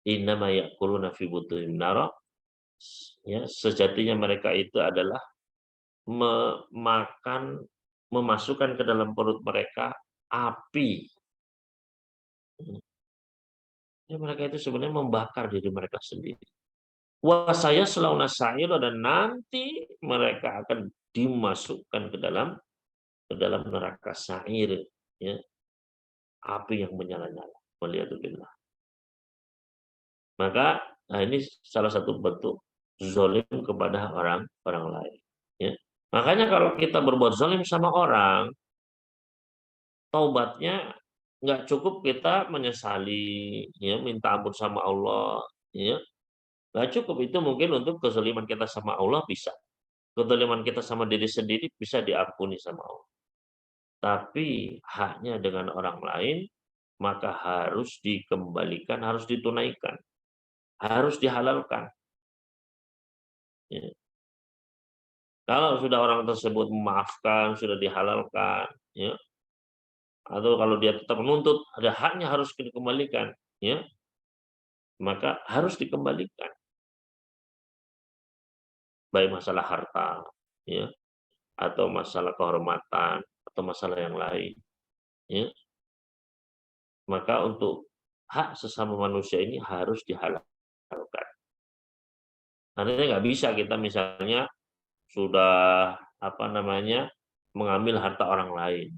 Innama ya'kuluna fi butunihim nara, ya, sejatinya mereka itu adalah memakan, memasukkan ke dalam perut mereka api. Ya, mereka itu sebenarnya membakar diri mereka sendiri. Wa sayaslawna sa'ira, dan nanti mereka akan dimasukkan ke dalam neraka sa'ir, ya, api yang menyala-nyala. Waliyadzubillah. Maka nah ini salah satu bentuk zalim kepada orang lain. Ya. Makanya kalau kita berbuat zalim sama orang, taubatnya nggak cukup kita menyesali, ya, minta ampun sama Allah, ya. Nggak cukup, itu mungkin untuk kezaliman kita sama Allah bisa. Kezaliman kita sama diri sendiri bisa diampuni sama Allah. Tapi haknya dengan orang lain, maka harus dikembalikan, harus ditunaikan, harus dihalalkan. Ya. Kalau sudah orang tersebut memaafkan, sudah dihalalkan, ya, atau kalau dia tetap menuntut, ada haknya harus dikembalikan, ya, maka harus dikembalikan. Baik masalah harta, ya, atau masalah kehormatan, atau masalah yang lain, ya. Maka untuk hak sesama manusia ini harus dihalalkan. Artinya nggak bisa kita misalnya sudah apa namanya mengambil harta orang lain,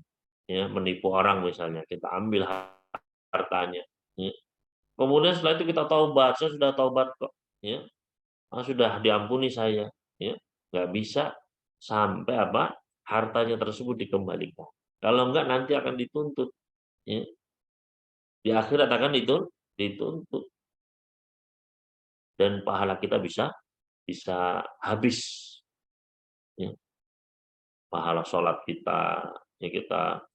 ya, menipu orang misalnya, kita ambil hartanya, ya. Kemudian setelah itu kita taubat, saya sudah taubat kok, ya, sudah diampuni saya, ya, nggak bisa sampai apa hartanya tersebut dikembalikan. Kalau enggak nanti akan dituntut, ya. Di akhirat akan dituntut, dan pahala kita bisa bisa habis, ya. Pahala sholat kita, ya, kita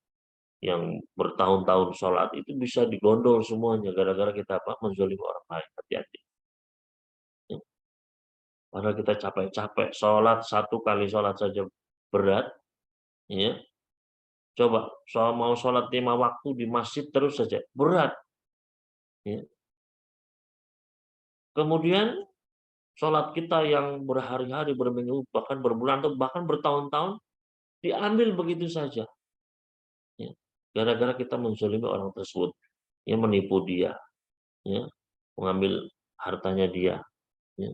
yang bertahun-tahun sholat itu bisa digondol semuanya gara-gara kita apa menzalimi orang lain. Hati-hati, ya. Padahal kita capek-capek sholat, satu kali sholat saja berat, ya. Coba mau sholat 5 waktu di masjid terus saja berat, ya. Kemudian sholat kita yang berhari-hari, berminggu, bahkan berbulan, atau bahkan bertahun-tahun diambil begitu saja, ya. Gara-gara kita menzalimi orang tersebut, ya, menipu dia, ya, mengambil hartanya dia, ya.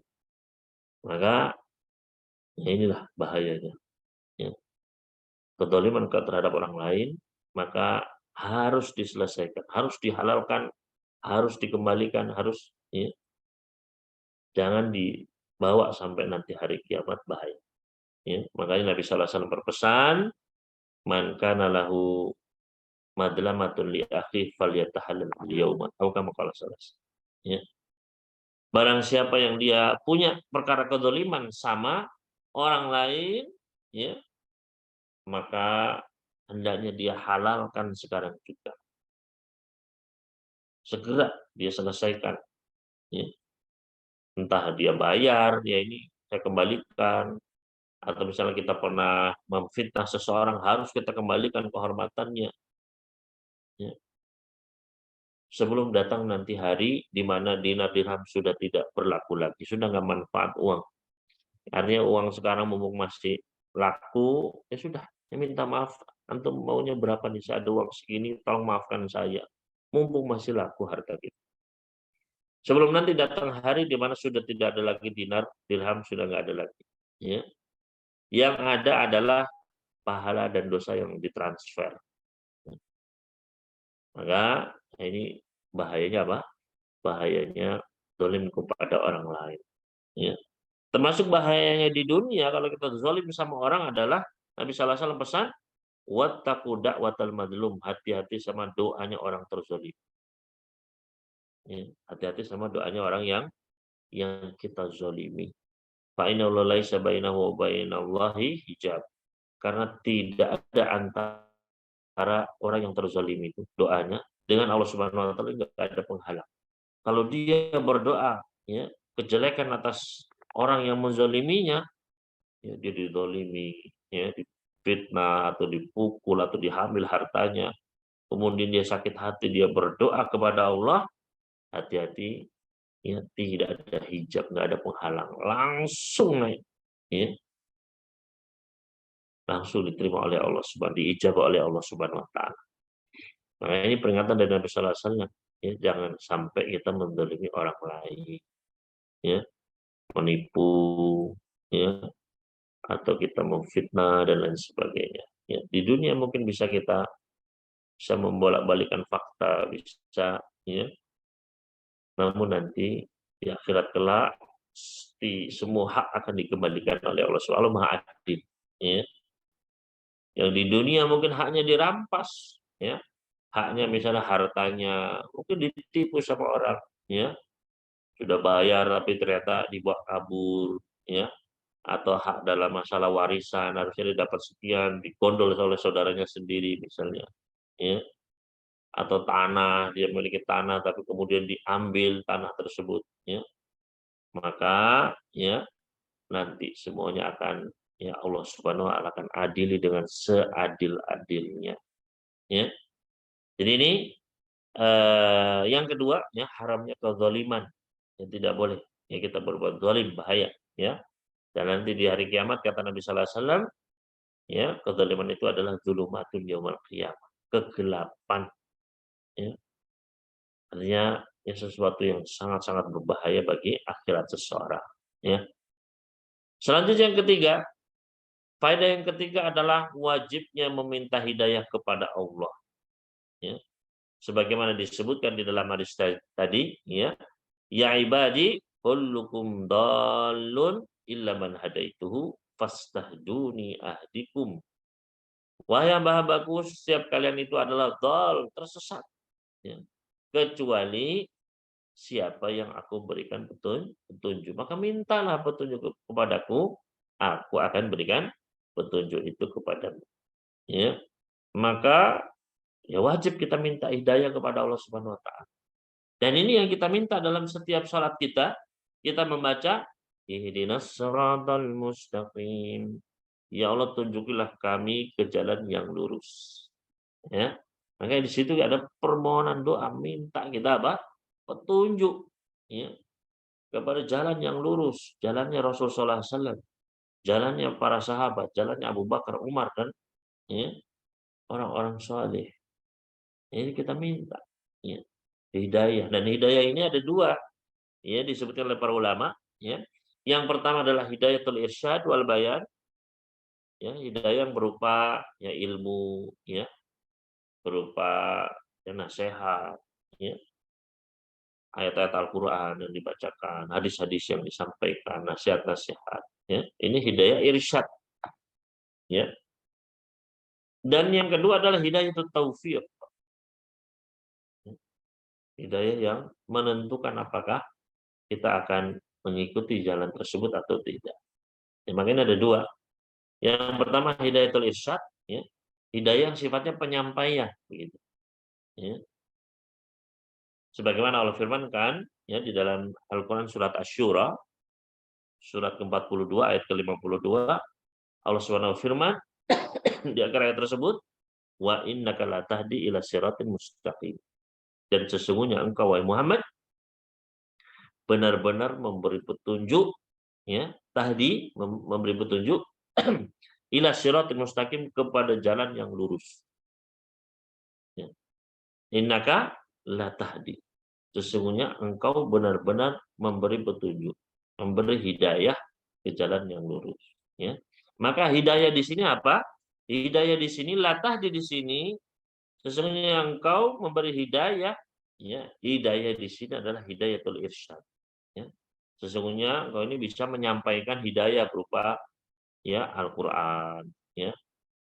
Maka ya inilah bahayanya, ya. Kedzaliman terhadap orang lain, maka harus diselesaikan, harus dihalalkan, harus dikembalikan, harus, ya, jangan dibawa sampai nanti hari kiamat, bahaya. Ya, makanya Nabi sallallahu alaihi wasallam berpesan, "Man kana lahu madlamatun li akhihi falyatahallal yauma." Atau kama qala sallallahu alaihi wasallam. Ya. Barang siapa yang dia punya perkara kedzaliman sama orang lain, ya, maka hendaknya dia halalkan sekarang juga. segera dia selesaikan. Ya. Entah dia bayar, ya ini saya kembalikan, atau misalnya kita pernah memfitnah seseorang, harus kita kembalikan kehormatannya. Ya. Sebelum datang nanti hari di mana dinar dirham sudah tidak berlaku lagi, sudah nggak manfaat uang. Artinya uang sekarang mumpung masih laku, ya sudah, ya minta maaf. Antum maunya berapa nih? Saya ada uang segini, tolong maafkan saya. Mumpung masih laku harta kita. Sebelum nanti datang hari di mana sudah tidak ada lagi dinar, dirham sudah nggak ada lagi. Ya. Yang ada adalah pahala dan dosa yang ditransfer. Maka ini bahayanya apa? Bahayanya dolim kepada orang lain. Ya. Termasuk bahayanya di dunia kalau kita zalim sama orang adalah Nabi sallallahu alaihi wasallam pesan, wattaqu da'watal madlum, hati-hati sama doanya orang terzalim. Ya, hati-hati sama doanya orang yang kita zalimi. Fa inna laisa bainahu wa bainallahi hijab. Karena tidak ada antara orang yang terzalimi itu doanya dengan Allah Subhanahu wa taala, enggak ada penghalang. Kalau dia berdoa ya kejelekan atas orang yang menzaliminya, ya dia dizalimi, ya difitnah atau dipukul atau diambil hartanya, kemudian dia sakit hati, dia berdoa kepada Allah, hati-hati, ya tidak ada hijab, nggak ada penghalang, langsung naik, ya langsung diterima oleh Allah Subhanahu, diijabah oleh Allah Subhanahu Wa Taala. Nah ini peringatan dari Nabi Sallallahu Alaihi Wasallam, ya jangan sampai kita menzalimi orang lain, ya menipu, ya atau kita memfitnah dan lain sebagainya. Ya, di dunia mungkin bisa membolak-balikan fakta, bisa, ya. Namun nanti di akhirat kelak semua hak akan dikembalikan oleh Allah Subhanahu wa taala, Maha Adil. Ya. Yang di dunia mungkin haknya dirampas, ya. Haknya misalnya hartanya mungkin ditipu sama orang, ya. Sudah bayar tapi ternyata dibawa kabur, ya. Atau hak dalam masalah warisan harusnya didapat sekian, digondol oleh saudaranya sendiri misalnya, ya. Atau tanah, dia memiliki tanah tapi kemudian diambil tanah tersebut, ya. Maka ya nanti semuanya akan, ya Allah Subhanahu wa taala akan adili dengan seadil-adilnya, ya. Jadi ini yang kedua ya haramnya kezaliman, yang tidak boleh ya kita berbuat zalim, bahaya, ya. Dan nanti di hari kiamat kata Nabi sallallahu alaihi wasallam, ya kezaliman itu adalah zulumatun yaumal qiyamah, kegelapan, ya. Artinya ya sesuatu yang sangat-sangat berbahaya bagi akhirat seseorang, ya. Selanjutnya yang ketiga, faedah yang ketiga adalah wajibnya meminta hidayah kepada Allah, ya. Sebagaimana disebutkan di dalam hadis tadi, ya. Ya ibadi kullukum dallun illa man hadaituhu fastahduni ahdikum. Wahai hamba-hambaku, setiap kalian itu adalah dal, tersesat, ya. Kecuali siapa yang aku berikan petunjuk, maka mintalah petunjuk kepadaku, aku akan berikan petunjuk itu kepadamu, ya. Maka ya wajib kita minta hidayah kepada Allah Subhanahu wa taala. Dan ini yang kita minta dalam setiap salat kita membaca ihdinas siratal mustaqim. Ya Allah tunjukilah kami ke jalan yang lurus. Ya. Makanya di situ ada permohonan doa, minta kita apa? Petunjuk, ya, kepada jalan yang lurus, jalannya Rasulullah SAW, jalannya para sahabat, jalannya Abu Bakar, Umar dan ya, orang-orang saleh. Ini kita minta, ya, hidayah. Dan hidayah ini ada dua, ya disebutkan oleh para ulama, ya. Yang pertama adalah hidayatul irsyad wal bayan, ya hidayah yang berupa ya ilmu, ya berupa ya, nasihat, ya ayat-ayat Al-Quran yang dibacakan, hadis-hadis yang disampaikan, nasihat-nasihat, ya ini hidayah irsyad, ya. Dan yang kedua adalah hidayah taufiq, hidayah yang menentukan apakah kita akan mengikuti jalan tersebut atau tidak. Ya, makanya ada dua. Yang pertama hidayatul irsyad, ya hidayah yang sifatnya penyampaian, begitu, ya. Sebagaimana Allah firmankan ya di dalam Al-Qur'an surat Asy-Syura surat ke-42 ayat ke-52, Allah Subhanahu firman di akhir ayat tersebut, wa innaka latahdi ila siratin mustaqim. Dan sesungguhnya engkau wahai Muhammad benar-benar memberi petunjuk ya, tahdi memberi petunjuk ila siratin mustaqim kepada jalan yang lurus. Ya. Innaka latahdi. Sesungguhnya engkau benar-benar memberi petunjuk, memberi hidayah ke jalan yang lurus. Ya. Maka hidayah di sini apa? Hidayah di sini, latah di sini, sesungguhnya engkau memberi hidayah. Ya, hidayah di sini adalah hidayatul irsyad. Ya. Sesungguhnya engkau ini bisa menyampaikan hidayah berupa ya Al-Quran, ya,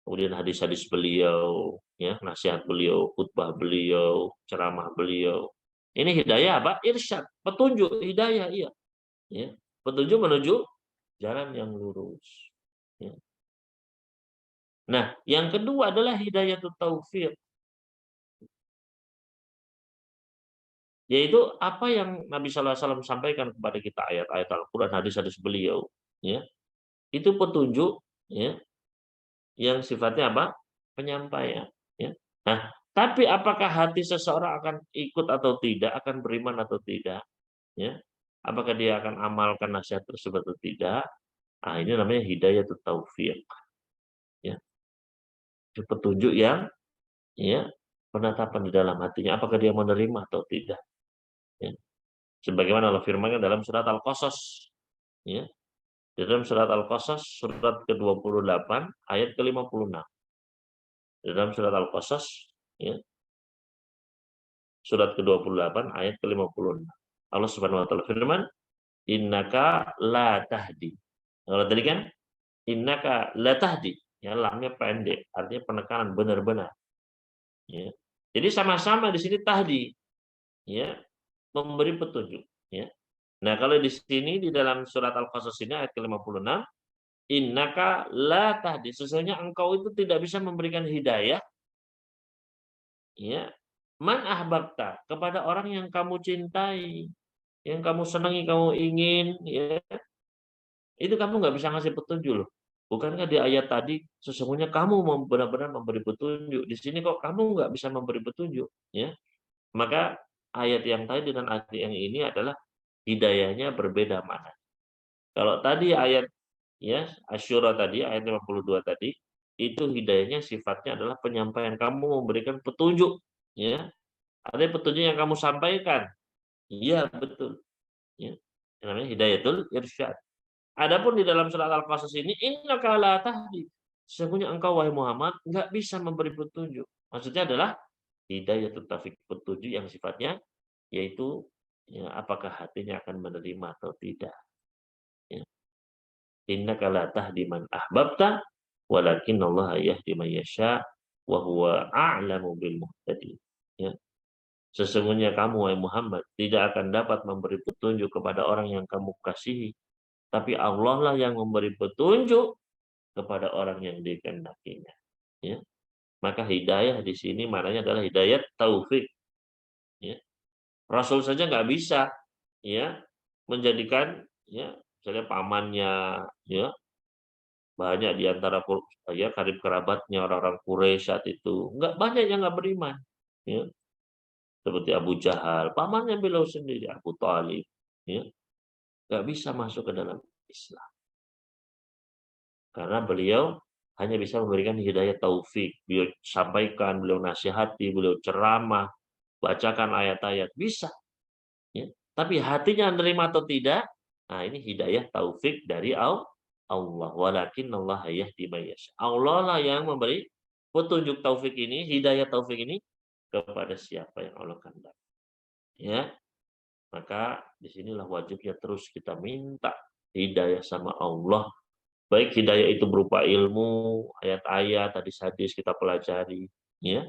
kemudian hadis-hadis beliau, ya, nasihat beliau, khutbah beliau, ceramah beliau. Ini hidayah apa? Irsyad, petunjuk, hidayah, iya. Ya. Petunjuk menuju jalan yang lurus. Ya. Nah, yang kedua adalah hidayatul taufik. Yaitu apa yang Nabi Sallallahu Alaihi Wasallam sampaikan kepada kita ayat-ayat Al-Quran, hadis-hadis beliau. Ya. Itu petunjuk ya, yang sifatnya apa? Penyampaian. Ya. Nah, tapi apakah hati seseorang akan ikut atau tidak, akan beriman atau tidak? Ya. Apakah dia akan amalkan nasihat tersebut atau tidak? Nah, ini namanya hidayatul taufik. Ya. Itu petunjuk yang ya penetapan di dalam hatinya. Apakah dia menerima atau tidak? Ya. Sebagaimana Allah firmankan dalam surat Al-Qasas. Ya. Di dalam surat Al-Qasas surat ke-28 ayat ke-56. Di dalam surat Al-Qasas ya, surat ke-28 ayat ke-56. Allah Subhanahu wa taala firman, "Innaka la tahdi." Kalau tadi kan innaka la tahdi, ya lamnya pendek, artinya penekanan benar-benar. Ya. Jadi sama-sama di sini tahdi, ya, memberi petunjuk, ya. Nah, kalau di sini di dalam surat Al-Qasas ini ayat ke-56, innaka la tahdi, sesungguhnya engkau itu tidak bisa memberikan hidayah, ya, man ahbabta, kepada orang yang kamu cintai, yang kamu senangi, kamu ingin, ya, itu kamu nggak bisa ngasih petunjuk loh. Bukankah di ayat tadi sesungguhnya kamu benar-benar memberi petunjuk. Di sini kok kamu nggak bisa memberi petunjuk, ya? Maka ayat yang tadi dengan ayat yang ini adalah hidayahnya berbeda mana. Kalau tadi ayat ya Asy-Syura tadi ayat 52 tadi itu hidayahnya sifatnya adalah penyampaian, kamu memberikan petunjuk, ya. Ada petunjuk yang kamu sampaikan. Iya, betul. Ya. Yang namanya hidayatul irsyad. Adapun di dalam surat Al-Qasas ini, innaka la tahdi. Sesungguhnya engkau wahai Muhammad nggak bisa memberi petunjuk. Maksudnya adalah hidayatul taufik, petunjuk yang sifatnya yaitu ya, apakah hatinya akan menerima atau tidak. Ya. Innaka la tahdi man ahbabta walakinallaha yahdi man yasha wa huwa a'lamu bil muhtadin. Ya. Sesungguhnya kamu wahai Muhammad tidak akan dapat memberi petunjuk kepada orang yang kamu kasihi, tapi Allah lah yang memberi petunjuk kepada orang yang dikehendakinya. Ya. Maka hidayah di sini maknanya adalah hidayat taufik. Ya. Rasul saja nggak bisa ya menjadikan ya misalnya pamannya ya banyak di antara ya karib kerabatnya orang-orang Quraisy saat itu nggak banyak yang nggak beriman. Ya. Seperti Abu Jahal, pamannya beliau sendiri Abu Thalib, ya, nggak bisa masuk ke dalam Islam karena beliau hanya bisa memberikan hidayah taufik. Beliau sampaikan, beliau nasihati, beliau ceramah, bacakan ayat-ayat bisa, ya. Tapi hatinya menerima atau tidak, nah ini hidayah taufik dari Allah. Walakin Allah yahdi may yasha. Allah lah yang memberi petunjuk taufik ini, hidayah taufik ini kepada siapa yang Allah kehendaki. Ya, maka disinilah wajibnya terus kita minta hidayah sama Allah. Baik hidayah itu berupa ilmu, ayat-ayat, hadis-hadis kita pelajari, ya.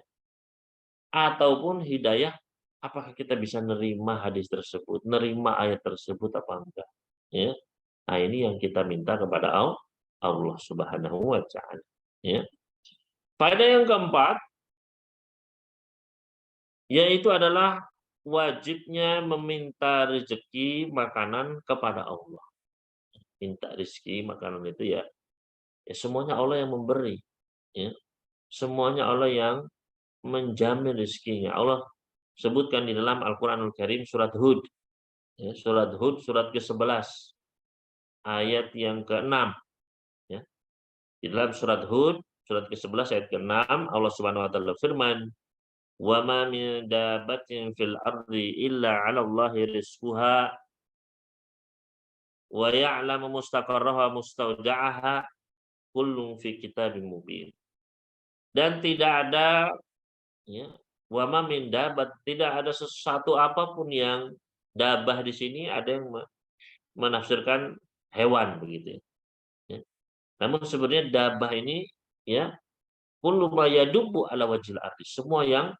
Ataupun hidayah apakah kita bisa nerima hadis tersebut, nerima ayat tersebut apa enggak, ya. Nah, ini yang kita minta kepada Allah Subhanahu wa taala, ya. Faedah yang keempat yaitu adalah wajibnya meminta rezeki makanan kepada Allah. Minta rezeki makanan itu ya, ya semuanya Allah yang memberi, ya. Semuanya Allah yang menjamin rezekinya. Allah sebutkan di dalam Al-Qur'anul Karim surat Hud, ya, surat Hud surat ke-11 ayat yang ke-6, ya. Di dalam surat Hud surat ke-11 ayat ke-6 Allah Subhanahu wa taala firman, "Wa ma min dabbatin fil ardi illa 'ala Allahi rizquha wa ya'lamu mustaqarraha mustawda'aha kullun fi kitabim mubin." Dan tidak ada, ya, wa ma min dabbat, tidak ada sesuatu apapun yang dabah di sini ada yang menafsirkan hewan begitu ya. Ya. Namun sebenarnya dabah ini ya kullu ma yadubu ala wajhil ardi, semua yang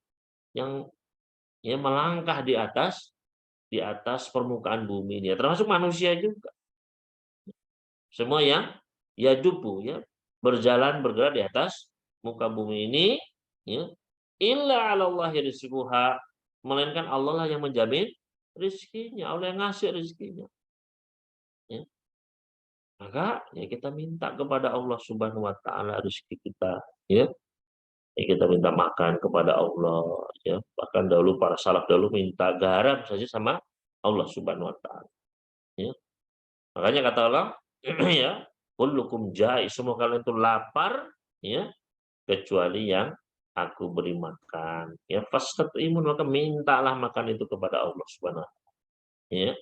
ya melangkah di atas permukaan bumi ini ya, termasuk manusia juga. Semua yang yadubu ya berjalan bergerak di atas muka bumi ini ya illa 'ala Allahi rizquha, melainkan Allah lah yang menjamin rezekinya, Allah yang ngasih rezekinya. Ya. Maka ya kita minta kepada Allah Subhanahu wa taala rezeki kita, ya. Ya kita minta makan kepada Allah, ya. Bahkan dahulu para salaf dahulu minta garam saja sama Allah Subhanahu wa taala, ya. Makanya kata Allah, ya, kullukum jai', semua kalian itu lapar, ya, kecuali yang aku beri makan. Ya, fastat'imun, maka mintalah makan itu kepada Allah Subhanahu wa taala, ya.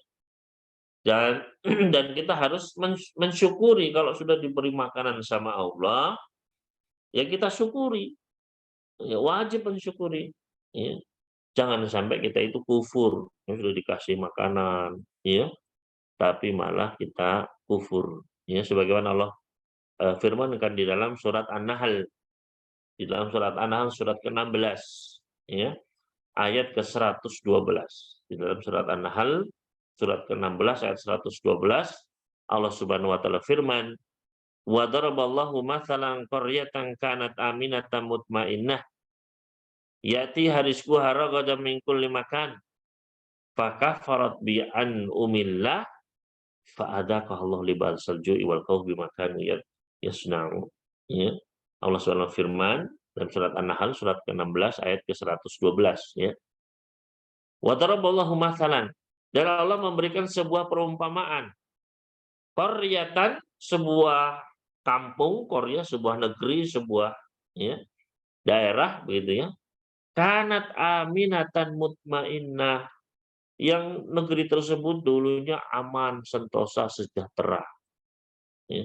Dan dan kita harus mensyukuri kalau sudah diberi makanan sama Allah, ya kita syukuri. Ya wajib mensyukuri. Ya. Jangan sampai kita itu kufur, ya sudah dikasih makanan, ya, tapi malah kita kufur. Ya, sebagaimana Allah firmankan di dalam surat An-Nahl, di dalam surat An-Nahl surat ke-16, ya, ayat ke-112. Di dalam surat An-Nahl surat ke-16 ayat 112 Allah Subhanahu wa taala firman, "Wa daraballahu mathalan qaryatan kanat aminatan mutmainnah ya'tiha rizquha ragadan min kulli makan fakafarat bi an'umillah fa'adzaqaha Allah libasal ju'i wal khawfi bima kanu yasna'un." Ya. Allah Subhanahu firman dalam surat An-Nahl surat ke-16 ayat ke-112, ya. Wa daraballahu mathalan, dan Allah memberikan sebuah perumpamaan. Qaryatan, sebuah kampung, Korea sebuah negeri, sebuah ya, daerah begitu ya. Kanat aminatan mutmainnah, yang negeri tersebut dulunya aman, sentosa, sejahtera. Ya.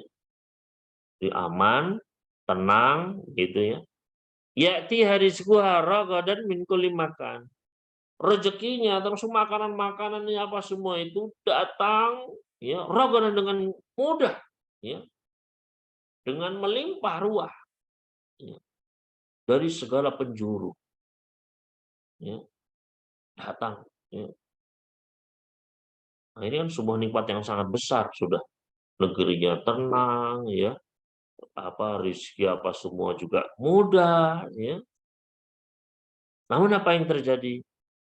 Di aman, tenang gitu ya. Ya'ti harizquha ragadan min kulli makan. Rezekinya termasuk makanan-makanannya apa semua itu datang ya ragadan dengan mudah ya, dengan melimpah ruah ya, dari segala penjuru ya, datang ya. Nah, ini kan sebuah nikmat yang sangat besar, sudah negerinya tenang ya, apa rezeki apa semua juga mudah ya. Namun apa yang terjadi?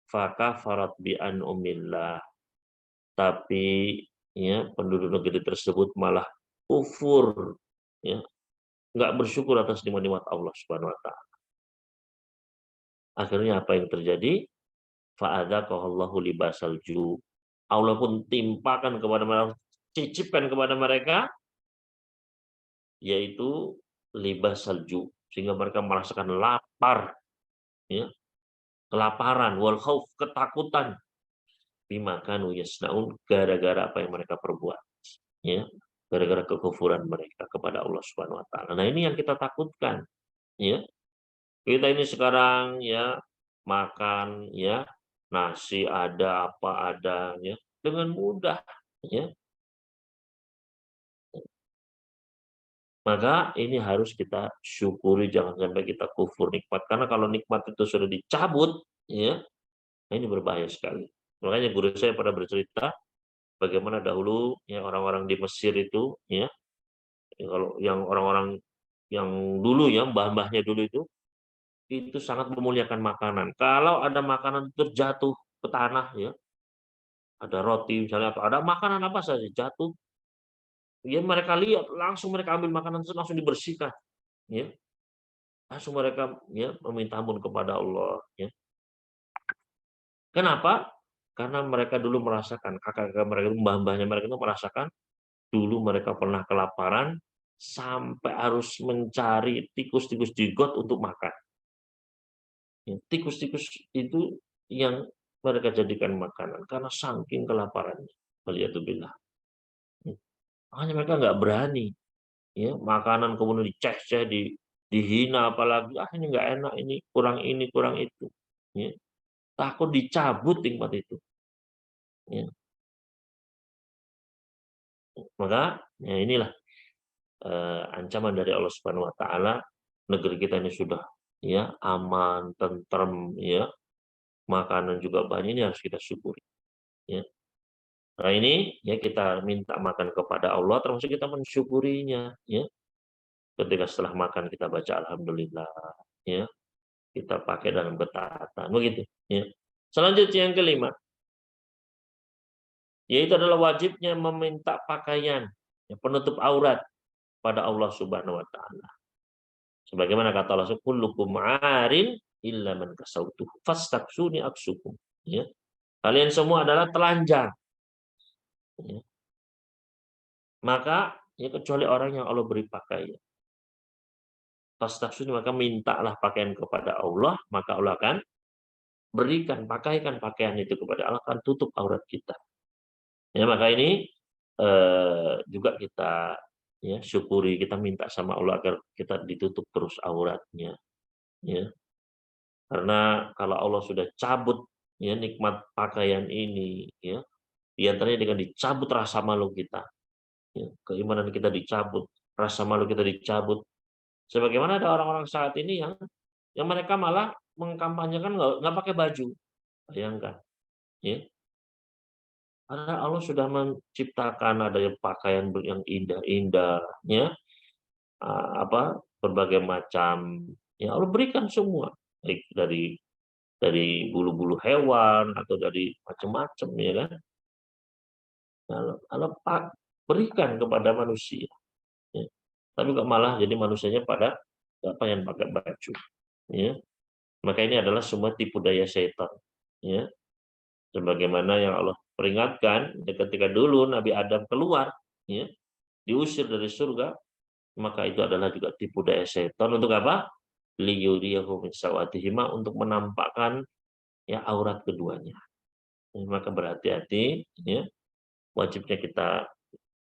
Fakafarat bi an'umillah, tapi ya penduduk negeri tersebut malah kufur ya, nggak bersyukur atas nikmat-nikmat Allah Subhanahu wa taala. Akhirnya apa yang terjadi? Fa'adzaqahallahu libasal ju'. Allah pun timpakan kepada mereka, cicipkan kepada mereka yaitu libasal ju', sehingga mereka merasakan lapar ya, kelaparan, wal khauf, ketakutan, bima kanu yasnaun, gara-gara apa yang mereka perbuat ya, gara-gara kekufuran mereka kepada Allah Subhanahu wa taala. Nah, ini yang kita takutkan ya. Kita ini sekarang ya makan ya nasi ada apa ada ya dengan mudah ya. Maka ini harus kita syukuri, jangan sampai kita kufur nikmat, karena kalau nikmat itu sudah dicabut ya, nah ini berbahaya sekali. Makanya guru saya pernah bercerita bagaimana dahulu ya orang-orang di Mesir itu ya, kalau yang orang-orang yang dulu ya mbah-mbahnya dulu itu sangat memuliakan makanan. Kalau ada makanan terjatuh ke tanah ya, ada roti misalnya atau ada makanan apa saja jatuh, ya mereka lihat langsung mereka ambil makanan itu langsung dibersihkan, ya. Langsung mereka ya meminta ampun kepada Allah, ya. Kenapa? Karena mereka dulu merasakan, kakak-kakak mereka, mbah-mbahnya mereka itu merasakan dulu mereka pernah kelaparan sampai harus mencari tikus-tikus di got untuk makan. Ya, tikus-tikus itu yang mereka jadikan makanan karena saking kelaparannya. Waliyadzubillah. Ya, makanya mereka nggak berani, ya makanan kemudian diceh-ceh, dihina apalagi ini nggak enak ini kurang itu, ya. Takut dicabut nikmat itu, ya. Maka ya inilah ancaman dari Allah Subhanahu Wa Taala, negeri kita ini sudah ya aman, tentrem, ya makanan juga banyak, ini harus kita syukuri, ya. Nah ini ya kita minta makan kepada Allah termasuk kita mensyukurinya, ya. Ketika setelah makan kita baca alhamdulillah, ya. Kita pakai dalam ketaatan, begitu, ya. Selanjutnya yang kelima, yaitu adalah wajibnya meminta pakaian ya, penutup aurat pada Allah Subhanahu wa taala. Sebagaimana kata Allah, kullukum 'arin illa man kasautuh fastaksuni aksukum, ya. Kalian semua adalah telanjang, ya. Maka ya kecuali orang yang Allah beri pakaian. Fastaksuni, maka mintalah pakaian kepada Allah, maka Allah akan berikan, pakaikan pakaian itu kepada Allah, akan tutup aurat kita. Ya, maka ini juga kita ya syukuri, kita minta sama Allah agar kita ditutup terus auratnya, ya. Karena kalau Allah sudah cabut ya nikmat pakaian ini, ya, di antaranya dengan dicabut rasa malu kita, ya, keimanan kita dicabut, rasa malu kita dicabut. Sebagaimana ada orang-orang saat ini yang mereka malah mengkampanyekan nggak pakai baju, bayangkan, ya. Karena Allah sudah menciptakan adanya pakaian yang indah-indah, ya, berbagai macam, ya Allah berikan semua, baik dari bulu-bulu hewan atau dari macam-macam, ya kan. Allah berikan kepada manusia, ya. Tapi kok malah jadi manusianya pada nggak pengen pakai baju, ya. Maka ini adalah semua tipu daya setan, ya. Sebagaimana yang Allah peringatkan ya ketika dulu Nabi Adam keluar, ya, diusir dari surga, maka itu adalah juga tipu daya setan untuk apa? Liyuriyahu min sawatihima, untuk menampakkan ya aurat keduanya. Ya, maka berhati-hati, ya. Wajibnya kita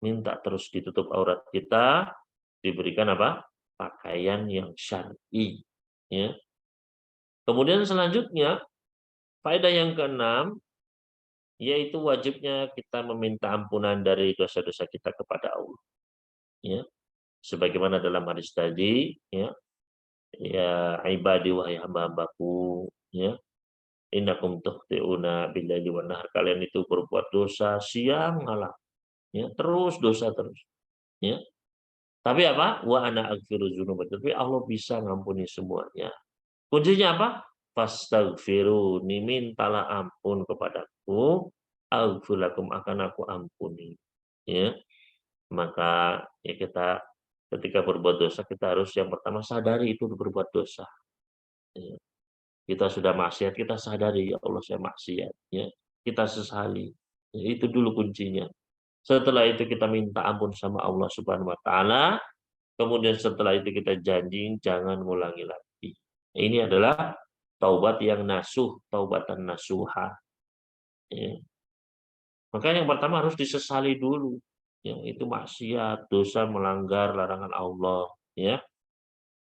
minta terus ditutup aurat kita, diberikan apa? Pakaian yang syar'i, ya. Kemudian selanjutnya, faedah yang keenam, yaitu wajibnya kita meminta ampunan dari dosa-dosa kita kepada Allah, ya. Sebagaimana dalam hadis tadi, ya, ya ibadi wahai hamba-hambaku, ya, innakum tukhti'una billaili wan nahar, kalian itu berbuat dosa siang malam, ya, terus dosa terus, ya. Tapi apa? Wa ana aghfiru dzunuba, tapi Allah bisa ngampuni semuanya. Kuncinya apa? Fastaghfiruni, mintalah ampun kepadaku, aghfir lakum, akan aku ampuni, ya. Maka ya kita ketika berbuat dosa kita harus yang pertama sadari itu berbuat dosa, ya. Kita sudah maksiat, kita sadari, ya Allah saya maksiat, ya. Kita sesali. Ya, itu dulu kuncinya. Setelah itu kita minta ampun sama Allah Subhanahu wa taala, kemudian setelah itu kita janji jangan ngulangi lagi. Ini adalah taubat yang nasuh, taubatan nasuha, ya. Maka yang pertama harus disesali dulu, yang itu maksiat, dosa melanggar larangan Allah, ya.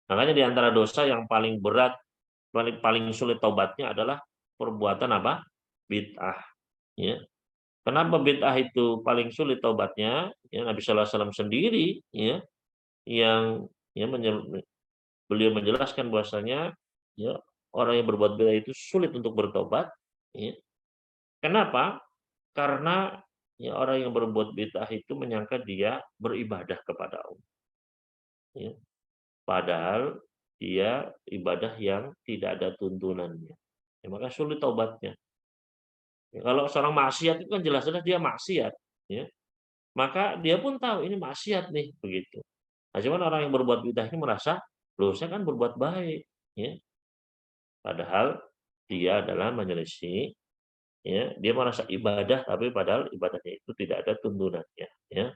Makanya di antara dosa yang paling berat, paling paling sulit taubatnya adalah perbuatan apa? Bid'ah, ya. Kenapa bid'ah itu paling sulit taubatnya? Ya, Nabi sallallahu alaihi wasallam sendiri, ya, yang ya beliau menjelaskan bahwasanya ya orang yang berbuat bid'ah itu sulit untuk bertobat, ya. Kenapa? Karena ya orang yang berbuat bid'ah itu menyangka dia beribadah kepada Allah, ya. Padahal dia ibadah yang tidak ada tuntunannya. Ya, maka sulit taubatnya. Kalau seorang maksiat itu kan jelas-jelas dia maksiat, ya. Maka dia pun tahu ini maksiat nih, begitu. Nah, cuman orang yang berbuat bidah ini merasa, "Loh, saya kan berbuat baik," ya. Padahal dia adalah menyelisih, ya, dia merasa ibadah tapi padahal ibadahnya itu tidak ada tuntunannya, ya.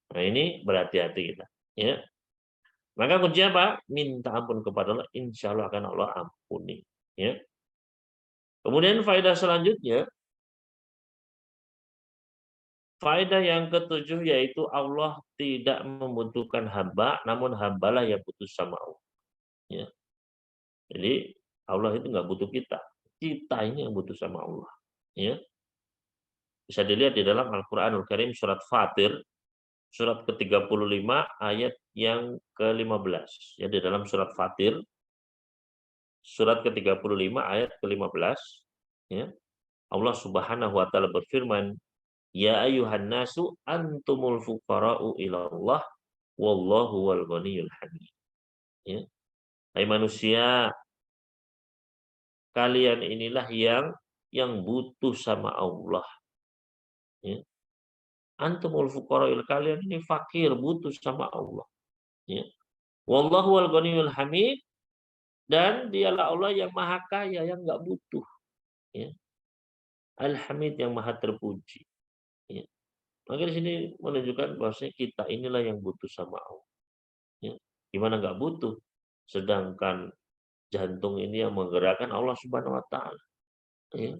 Nah, ini berhati-hati kita, ya. Maka kuncinya apa? Minta ampun kepada Allah, insya Allah akan Allah ampuni, ya. Kemudian faedah selanjutnya, faedah yang ketujuh yaitu Allah tidak membutuhkan hamba, namun hambalah yang butuh sama Allah. Ya. Jadi Allah itu nggak butuh kita, kita ini yang butuh sama Allah. Ya. Bisa dilihat di dalam Al-Quranul Karim surat Fatir, surat ke-35 ayat yang ke-15. Ya, di dalam surat Fatir, surat ke-35 ayat ke-15, ya, Allah Subhanahu wa taala berfirman, "Ya ayuhan nasu antumul fuqara'u ilallah wallahu wal ghaniyyul hamid." Ya. Hai manusia, kalian inilah yang butuh sama Allah. Ya. Antumul fuqara'il, kalian ini fakir, butuh sama Allah. Ya. Wallahu wal ghaniyyul hamid, dan dialah Allah yang maha kaya, yang nggak butuh. Ya. Al-Hamid, yang maha terpuji. Ya. Maka di sini menunjukkan bahwasanya kita inilah yang butuh sama Allah. Ya. Gimana nggak butuh? Sedangkan jantung ini yang menggerakkan Allah Subhanahu wa taala. Ya.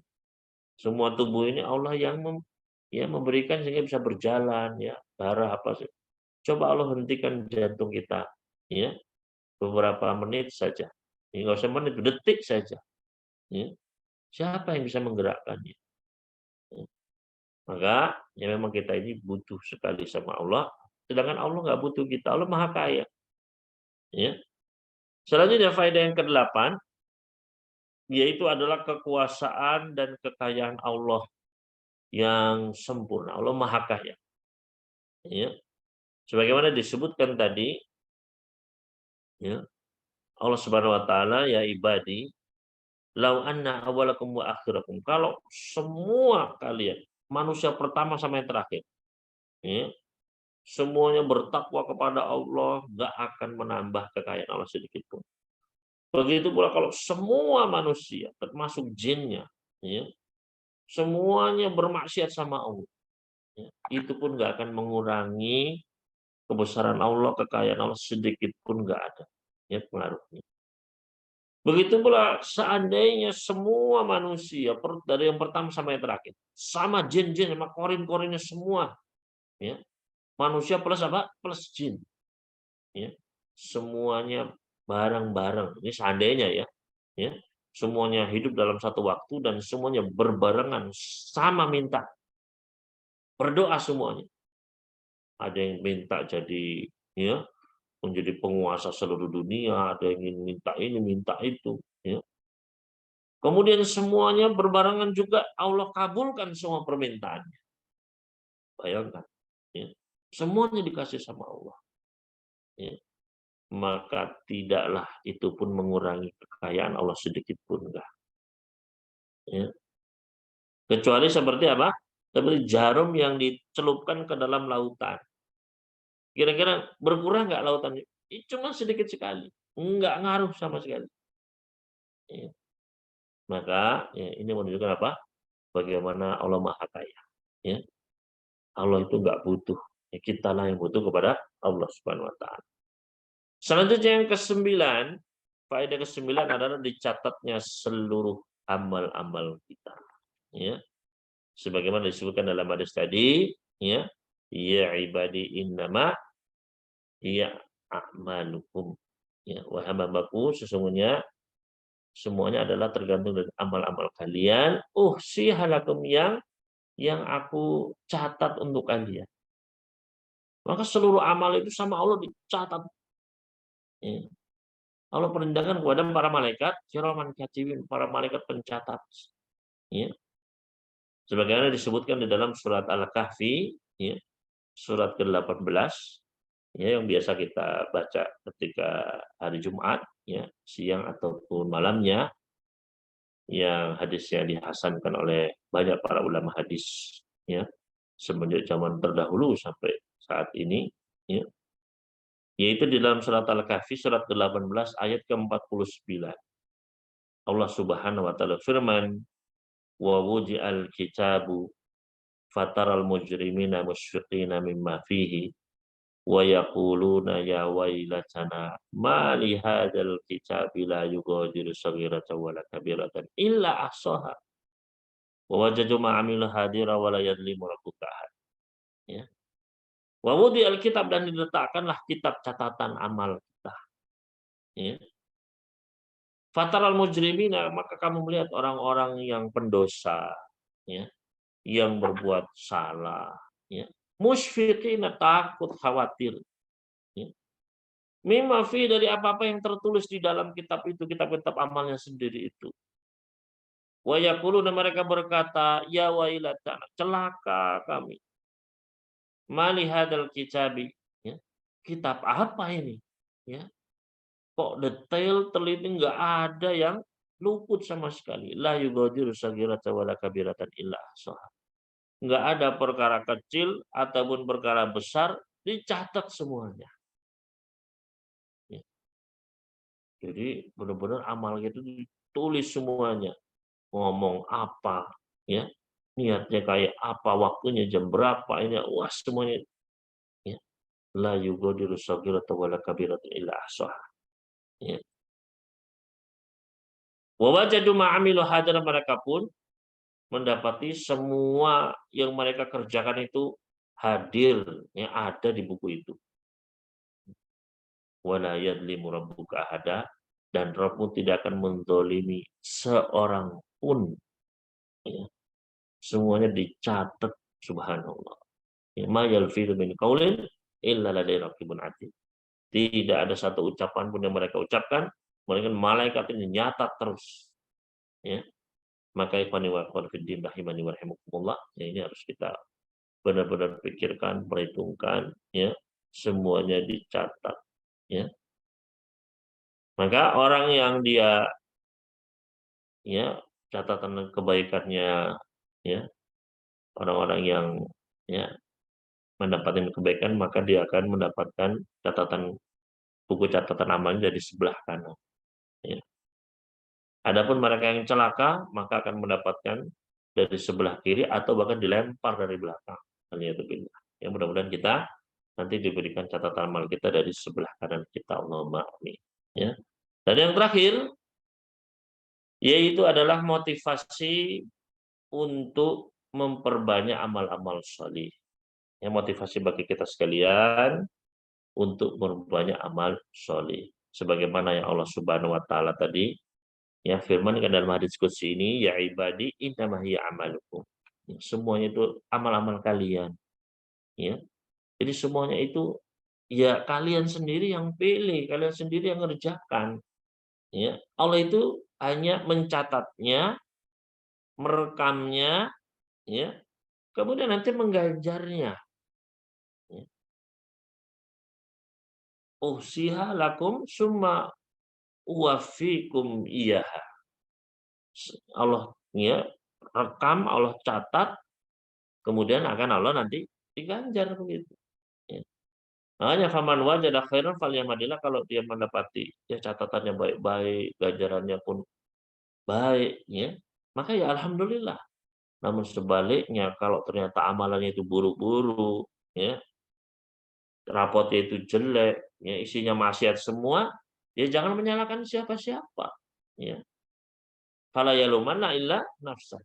Semua tubuh ini Allah yang memberikan sehingga bisa berjalan, ya, darah apa sih. Coba Allah hentikan jantung kita, ya, beberapa menit saja. Enggak usah menit, detik saja. Ya. Siapa yang bisa menggerakkannya? Ya. Maka ya memang kita ini butuh sekali sama Allah, sedangkan Allah nggak butuh kita. Allah Maha Kaya. Ya. Selanjutnya faedah yang ke-8, yaitu adalah kekuasaan dan kekayaan Allah yang sempurna. Allah Maha Kaya. Ya. Sebagaimana disebutkan tadi, ya, Allah Subhanahu wa taala, ya ibadi, lau anna awalakum wa akhirakum. Kalau semua kalian, manusia pertama sama yang terakhir, ya, semuanya bertakwa kepada Allah, nggak akan menambah kekayaan Allah sedikit pun. Begitu pula kalau semua manusia, termasuk jinnya, ya, semuanya bermaksiat sama Allah, ya, itu pun nggak akan mengurangi kebesaran Allah, kekayaan Allah sedikit pun nggak ada, ya, pengaruhnya. Begitu pula seandainya semua manusia, dari yang pertama sampai yang terakhir, sama jin-jin, sama korin-korinnya semua, ya, manusia plus apa? Plus jin, ya, semuanya bareng-bareng. Ini seandainya, ya, semuanya hidup dalam satu waktu dan semuanya berbarengan, sama minta, berdoa semuanya. Ada yang minta jadi, ya, menjadi penguasa seluruh dunia, ada yang ingin minta ini, minta itu, ya. Kemudian semuanya berbarengan juga Allah kabulkan semua permintaannya. Bayangkan, ya. Semuanya dikasih sama Allah. Ya. Maka tidaklah itu pun mengurangi kekayaan Allah sedikit pun enggak. Ya. Kecuali seperti apa? Seperti jarum yang dicelupkan ke dalam lautan. Kira-kira berkurang nggak lautannya? Cuma sedikit sekali. Enggak ngaruh sama sekali. Ya. Maka ya, ini menunjukkan apa? Bagaimana Allah Maha Kaya. Ya. Allah itu nggak butuh. Ya, kitalah yang butuh kepada Allah Subhanahu wa taala. Selanjutnya yang ke-9, faedah ke-9 adalah dicatatnya seluruh amal-amal kita. Ya. Sebagaimana disebutkan dalam hadis tadi, ya, ya ibadi innama ya a'malukum. Ya, wahai hamba-hambaku, sesungguhnya semuanya adalah tergantung dari amal-amal kalian. Sihalakum, yang aku catat untuk kalian. Maka seluruh amal itu sama Allah dicatat. Ya. Allah perintahkan kepada para malaikat, kiraman katibin, para malaikat pencatat. Ya. Sebagaimana disebutkan di dalam surat Al-Kahfi, ya, surat ke-18, ya, yang biasa kita baca ketika hari Jumat, ya, siang ataupun malamnya. yang hadisnya dihasankan oleh banyak para ulama hadis, ya, semenjak zaman terdahulu sampai saat ini, ya, yaitu di dalam surat Al-Kahfi surat 18 ayat ke-49. Allah Subhanahu wa taala firman, "Wa wuji'al kitabu fataral mujrimina musyfiqina mimma fihi wa yaquluna ya wailatana ma li hadzal kitabi la yughadiru shaghiratan wala kabiratan illa ahsaha wa wajadu ma 'amilu hadira wa la yadlimu rabbuka ahad." Ya. Wa wudi'al kitab, dan diletakkanlah kitab catatan amal kita. Ya. Fataral mujrimina, maka kamu melihat orang-orang yang pendosa, ya, yang berbuat salah, ya. Musyfiqina, takut, khawatir, ya. Mimma fi, dari apa-apa yang tertulis di dalam kitab itu, kitab-kitab amalnya sendiri itu. Wa yaquluna, mereka berkata, ya wailatana, celaka kami. Mali hadzal kitabi, ya. Kitab apa ini? Ya. Kok detail, teliti, nggak ada yang luput sama sekali. La yughadiru shaghiratan wala kabiratan illa ahsaha. Nggak ada perkara kecil ataupun perkara besar, dicatat semuanya. Ya. Jadi benar-benar amal itu ditulis semuanya. Ngomong apa, ya, niatnya kayak apa, waktunya jam berapa, ini, wah semuanya. Ya. La yughadiru shaghiratan wala kabiratan illa ahsaha. Ya. Wa wajadu ma 'amilu hadiran, mereka pun mendapati semua yang mereka kerjakan itu hadir, yang ada di buku itu. Wala yadlimu rabbuka ahada, dan Rabbmu tidak akan menzalimi seorang pun. Ya. Semuanya dicatat, subhanallah. Ya, ma yalfidu min qaulin illa ladaihi raqibun atid. Tidak ada satu ucapan pun yang mereka ucapkan, melainkan malaikat ini nyatat terus. Ya. Maka ikhwani wa akhwati fiddin rahimani wa rahimakumullah, ya, ini harus kita benar-benar pikirkan, perhitungkan, ya, semuanya dicatat, ya. Maka orang yang dia, ya, catatan kebaikannya, ya, orang-orang yang, ya, mendapatkan kebaikan, maka dia akan mendapatkan catatan, buku catatan amalnya di sebelah kanan, ya. Adapun mereka yang celaka, maka akan mendapatkan dari sebelah kiri atau bahkan dilempar dari belakang. Ya, mudah-mudahan kita nanti diberikan catatan amal kita dari sebelah kanan kita. Allahumma amin. Ya. Dan yang terakhir, yaitu adalah motivasi untuk memperbanyak amal-amal sholih. Ya, motivasi bagi kita sekalian untuk memperbanyak amal sholih. Sebagaimana yang Allah Subhanahu wa taala tadi, ya, firmankan dalam hadis qudsi ini, ya ibadi innama hiya amalukum. Ya, semuanya itu amal-amal kalian. Ya. Jadi semuanya itu ya kalian sendiri yang pilih, kalian sendiri yang ngerjakan. Ya. Allah itu hanya mencatatnya, merekamnya, ya, kemudian nanti mengganjarnya. Ya. Uhsiha lakum summa uwafikum iyaha. Allah, ya, rekam, Allah catat, kemudian akan Allah nanti diganjar begitu. Ya. Makanya faman wajada khairan falyahmadillah, kalau dia mendapati, ya, catatannya baik-baik, ganjarannya pun baik, ya, maka ya alhamdulillah. Namun sebaliknya, kalau ternyata amalannya itu buruk-buruk, ya, rapotnya itu jelek, ya, isinya maksiat semua, ya jangan menyalahkan siapa-siapa. Ya. Fala yalumanna illa nafsah.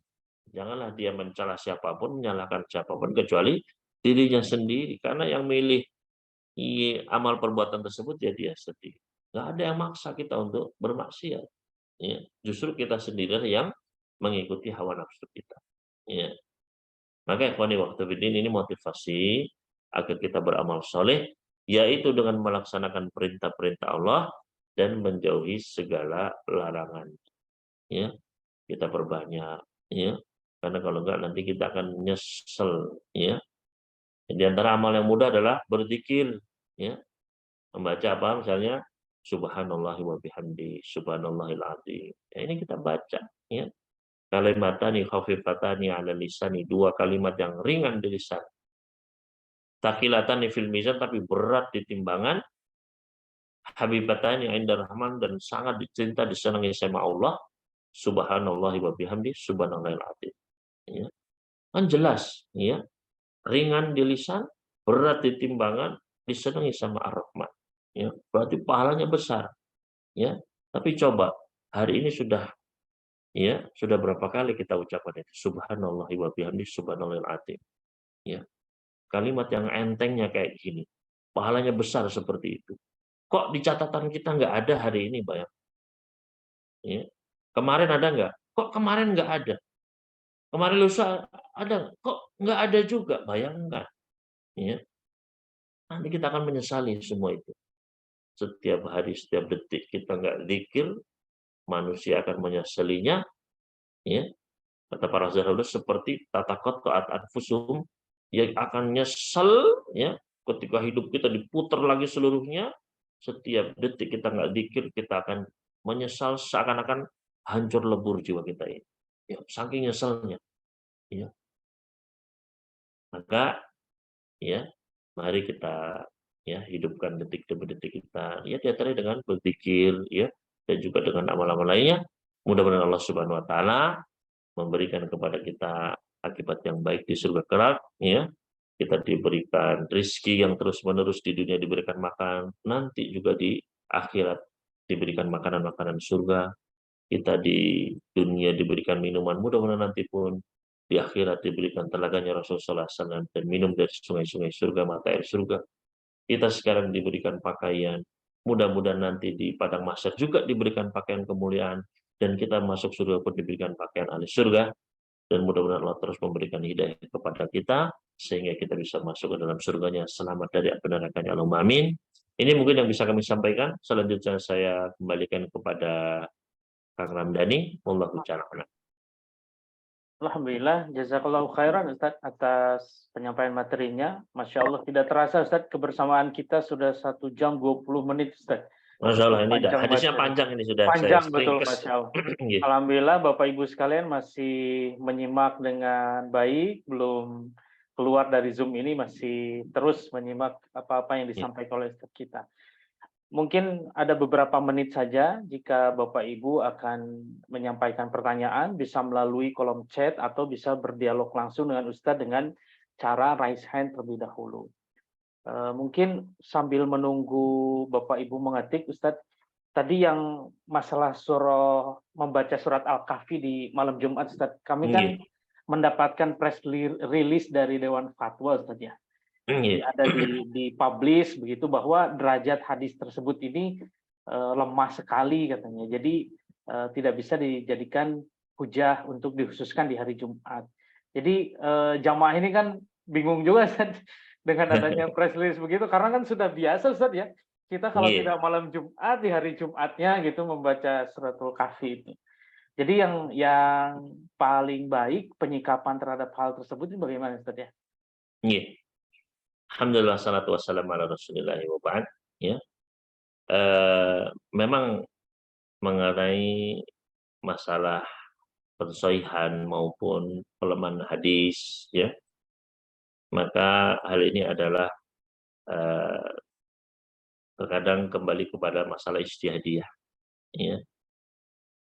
Janganlah dia mencela siapapun, menyalahkan siapapun kecuali dirinya sendiri. Karena yang milih amal perbuatan tersebut ya dia sendiri. Nggak ada yang maksa kita untuk bermaksiat. Ya. Justru kita sendiri yang mengikuti hawa nafsu kita. Ya. Maka ikhwani wa akhwati, ini motivasi agar kita beramal soleh, yaitu dengan melaksanakan perintah-perintah Allah dan menjauhi segala larangan. Ya, kita perbanyak, ya. Karena kalau enggak nanti kita akan nyesel, ya. Di antara amal yang mudah adalah berzikir, ya. Membaca apa misalnya subhanallah wa bihamdi subhanallahil azim. Ya, ini kita baca ya. Kalimatani khafifatani 'ala lisani, dua kalimat yang ringan di lisan. Taqilatani fil mizan, tapi berat di timbangan. Habibatani 'inda rahman, dan sangat dicinta disenangi sama Allah. Subhanallah wa bihamdi subhanallahil azim. Ya. Kan jelas ya. Ringan di lisan, berat di timbangan, disenangi sama Ar-Rahman. Ya, berarti pahalanya besar. Ya, tapi coba hari ini sudah berapa kali kita ucapkan itu subhanallah wa bihamdi subhanallahil azim. Ya, kalimat yang entengnya kayak gini, pahalanya besar seperti itu. Kok di catatan kita nggak ada hari ini, bayang? Ya. Kemarin ada nggak? Kok kemarin nggak ada? Kemarin lusa ada, kok nggak ada juga? Bayangkan. Ya. Nanti kita akan menyesali semua itu. Setiap hari, setiap detik kita nggak zikir, manusia akan menyesalinya. Ya, kata para sahabat seperti tatakot taat anfusum, yang akan nyesel ya ketika hidup kita diputar lagi seluruhnya. Setiap detik kita nggak zikir, kita akan menyesal, seakan-akan hancur lebur jiwa kita ini. Ya, saking nyeselnya. Ya. Maka ya, mari kita ya hidupkan detik demi detik kita ya diantara dengan berzikir ya, dan juga dengan amal-amal lainnya. Mudah-mudahan Allah Subhanahu wa taala memberikan kepada kita akibat yang baik di surga kelak ya. Kita diberikan rezeki yang terus-menerus, di dunia diberikan makan, nanti juga di akhirat diberikan makanan-makanan surga. Kita di dunia diberikan minuman, mudah-mudahan nanti pun di akhirat diberikan telaganya Rasulullah SAW dan minum dari sungai-sungai surga, mata air surga. Kita sekarang diberikan pakaian, mudah-mudahan nanti di padang mahsyar juga diberikan pakaian kemuliaan, dan kita masuk surga pun diberikan pakaian ahli surga. Dan mudah-mudahan Allah terus memberikan hidayah kepada kita sehingga kita bisa masuk ke dalam surganya selamat dari api nerakanya. Allahumma amin. Ini mungkin yang bisa kami sampaikan. Selanjutnya saya kembalikan kepada Kang Ramdhani. Wallahu a'lam. Alhamdulillah, jazakallahu khairan Ustadz atas penyampaian materinya. Masya Allah, tidak terasa Ustadz, kebersamaan kita sudah 1 jam 20 menit Ustadz. Masya Allah, ini Panjang hadisnya materi. panjang ini sudah Panjang saya betul, ringkes. Masya Allah. Iya. Alhamdulillah Bapak Ibu sekalian masih menyimak dengan baik, belum keluar dari Zoom ini, masih terus menyimak apa-apa yang disampaikan oleh Ustadz kita. Mungkin ada beberapa menit saja, jika Bapak Ibu akan menyampaikan pertanyaan, bisa melalui kolom chat atau bisa berdialog langsung dengan Ustadz dengan cara raise hand terlebih dahulu. Mungkin sambil menunggu Bapak Ibu mengetik, Ustadz, tadi yang masalah membaca surat Al-Kahfi di malam Jumat, Ustadz, kami kan mendapatkan press release dari Dewan Fatwa, Ustadz ya. Jadi ada di publish begitu bahwa derajat hadis tersebut ini lemah sekali katanya. Jadi tidak bisa dijadikan hujah untuk dikhususkan di hari Jumat. Jadi jamaah ini kan bingung juga Ustaz, dengan adanya press release begitu, karena kan sudah biasa Ustaz ya. Kita kalau tidak malam Jumat, di hari Jumatnya gitu membaca suratul Kahfi itu. Jadi yang paling baik penyikapan terhadap hal tersebut itu bagaimana Ustaz ya? Alhamdulillah, salatu wassalamu ala Rasulillah wa ba'd. Ya. Memang mengenai masalah pensohihan maupun pelemahan hadis, ya, maka hal ini adalah terkadang kembali kepada masalah ijtihadiyah. Ya.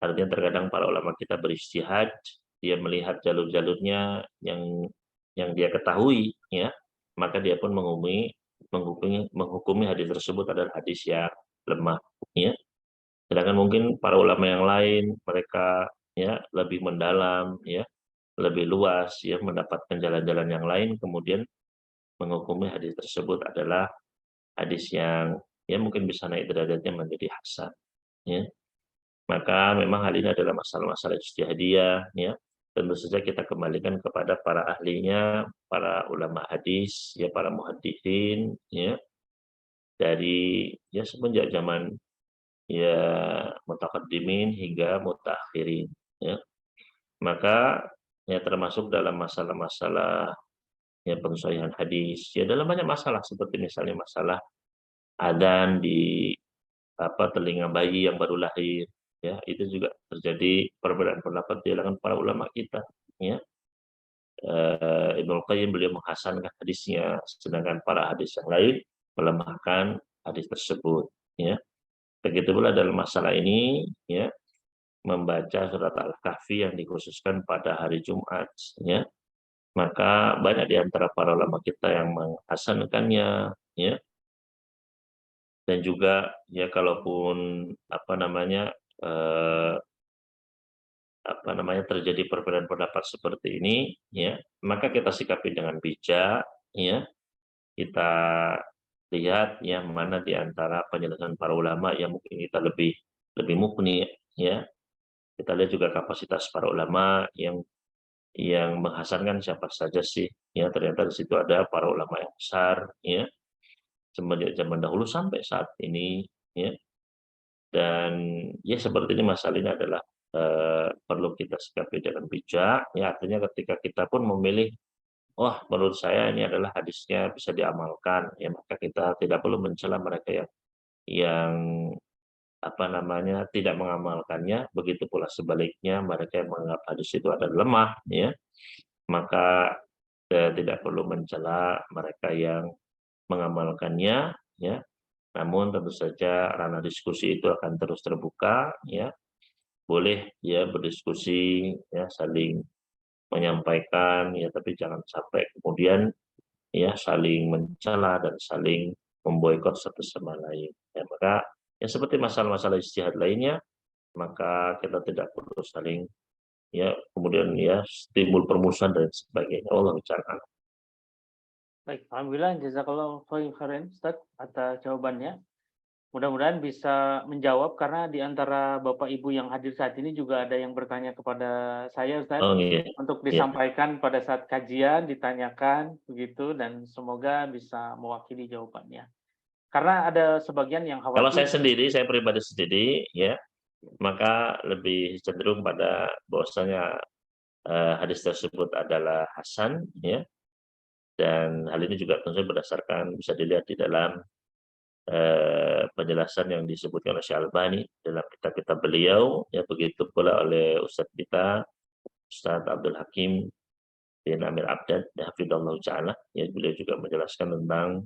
Artinya terkadang para ulama kita beristihad, dia melihat jalur-jalurnya yang dia ketahui, ya, maka dia pun menghukumi hadis tersebut adalah hadis yang lemah, ya. Sedangkan mungkin para ulama yang lain mereka ya lebih mendalam, ya, lebih luas, ya, mendapatkan jalan-jalan yang lain, kemudian menghukumi hadis tersebut adalah hadis yang ya mungkin bisa naik derajatnya menjadi hasan, ya. Maka memang hal ini adalah masalah-masalah ijtihadiyah, ya. Tentu saja kita kembalikan kepada para ahlinya, para ulama hadis, ya, para muhaddisin, ya, dari ya semenjak zaman ya mutaqaddimin hingga mutaakhirin, ya. Maka ya termasuk dalam masalah-masalah ya penyesuaian hadis, ya dalam banyak masalah seperti misalnya masalah adzan di telinga bayi yang baru lahir, ya itu juga terjadi perbedaan pendapat di kalangan para ulama kita, ya. Ibnu Qayyim beliau menghasankan hadisnya, sedangkan para hadis yang lain melemahkan hadis tersebut, ya. Begitu pula dalam masalah ini, ya, membaca surat Al-Kahfi yang dikhususkan pada hari Jumat, ya. Maka banyak di antara para ulama kita yang menghasankannya, ya. Dan juga ya kalaupun eh, terjadi perbedaan pendapat seperti ini, ya, maka kita sikapi dengan bijak, ya. Kita lihat yang mana di antara penjelasan para ulama yang mungkin kita lebih lebih mukni, ya. Kita lihat juga kapasitas para ulama yang menghasankan siapa saja sih, ya. Ternyata di situ ada para ulama yang besar, ya, semenjak zaman dahulu sampai saat ini, ya. Dan ya seperti ini masalah ini adalah perlu kita sikapi dengan bijak, ya. Artinya ketika kita pun memilih, oh menurut saya ini adalah hadisnya bisa diamalkan, ya, maka kita tidak perlu mencela mereka yang tidak mengamalkannya. Begitu pula sebaliknya, mereka yang menganggap hadis itu adalah lemah, ya, maka tidak perlu mencela mereka yang mengamalkannya, ya. Namun tentu saja ranah diskusi itu akan terus terbuka, ya. Boleh ya berdiskusi, ya, saling menyampaikan, ya, tapi jangan sampai kemudian ya saling mencela dan saling memboikot satu sama lain. Ya, maka ya seperti masalah-masalah ijtihad lainnya, maka kita tidak perlu saling ya kemudian ya timbul permusuhan dan sebagainya. Allah bicara. Baik, alhamdulillah jazakallahu khairan Ustaz atas jawabannya. Mudah-mudahan bisa menjawab karena di antara Bapak Ibu yang hadir saat ini juga ada yang bertanya kepada saya Ustaz Oh iya, untuk iya. disampaikan pada saat kajian, ditanyakan begitu dan semoga bisa mewakili jawabannya. Karena ada sebagian yang Kalau khawatir. saya pribadi sendiri, ya, maka lebih cenderung pada bahwasanya hadis tersebut adalah hasan, ya, dan hal ini juga tentu berdasarkan bisa dilihat di dalam penjelasan yang disebutkan oleh Syekh Albani dalam kitab-kitab beliau, ya, begitu pula oleh Ustadz kita, Ustadz Abdul Hakim bin Amir Abdad, hafidhallahu ta'ala, ya, beliau juga menjelaskan tentang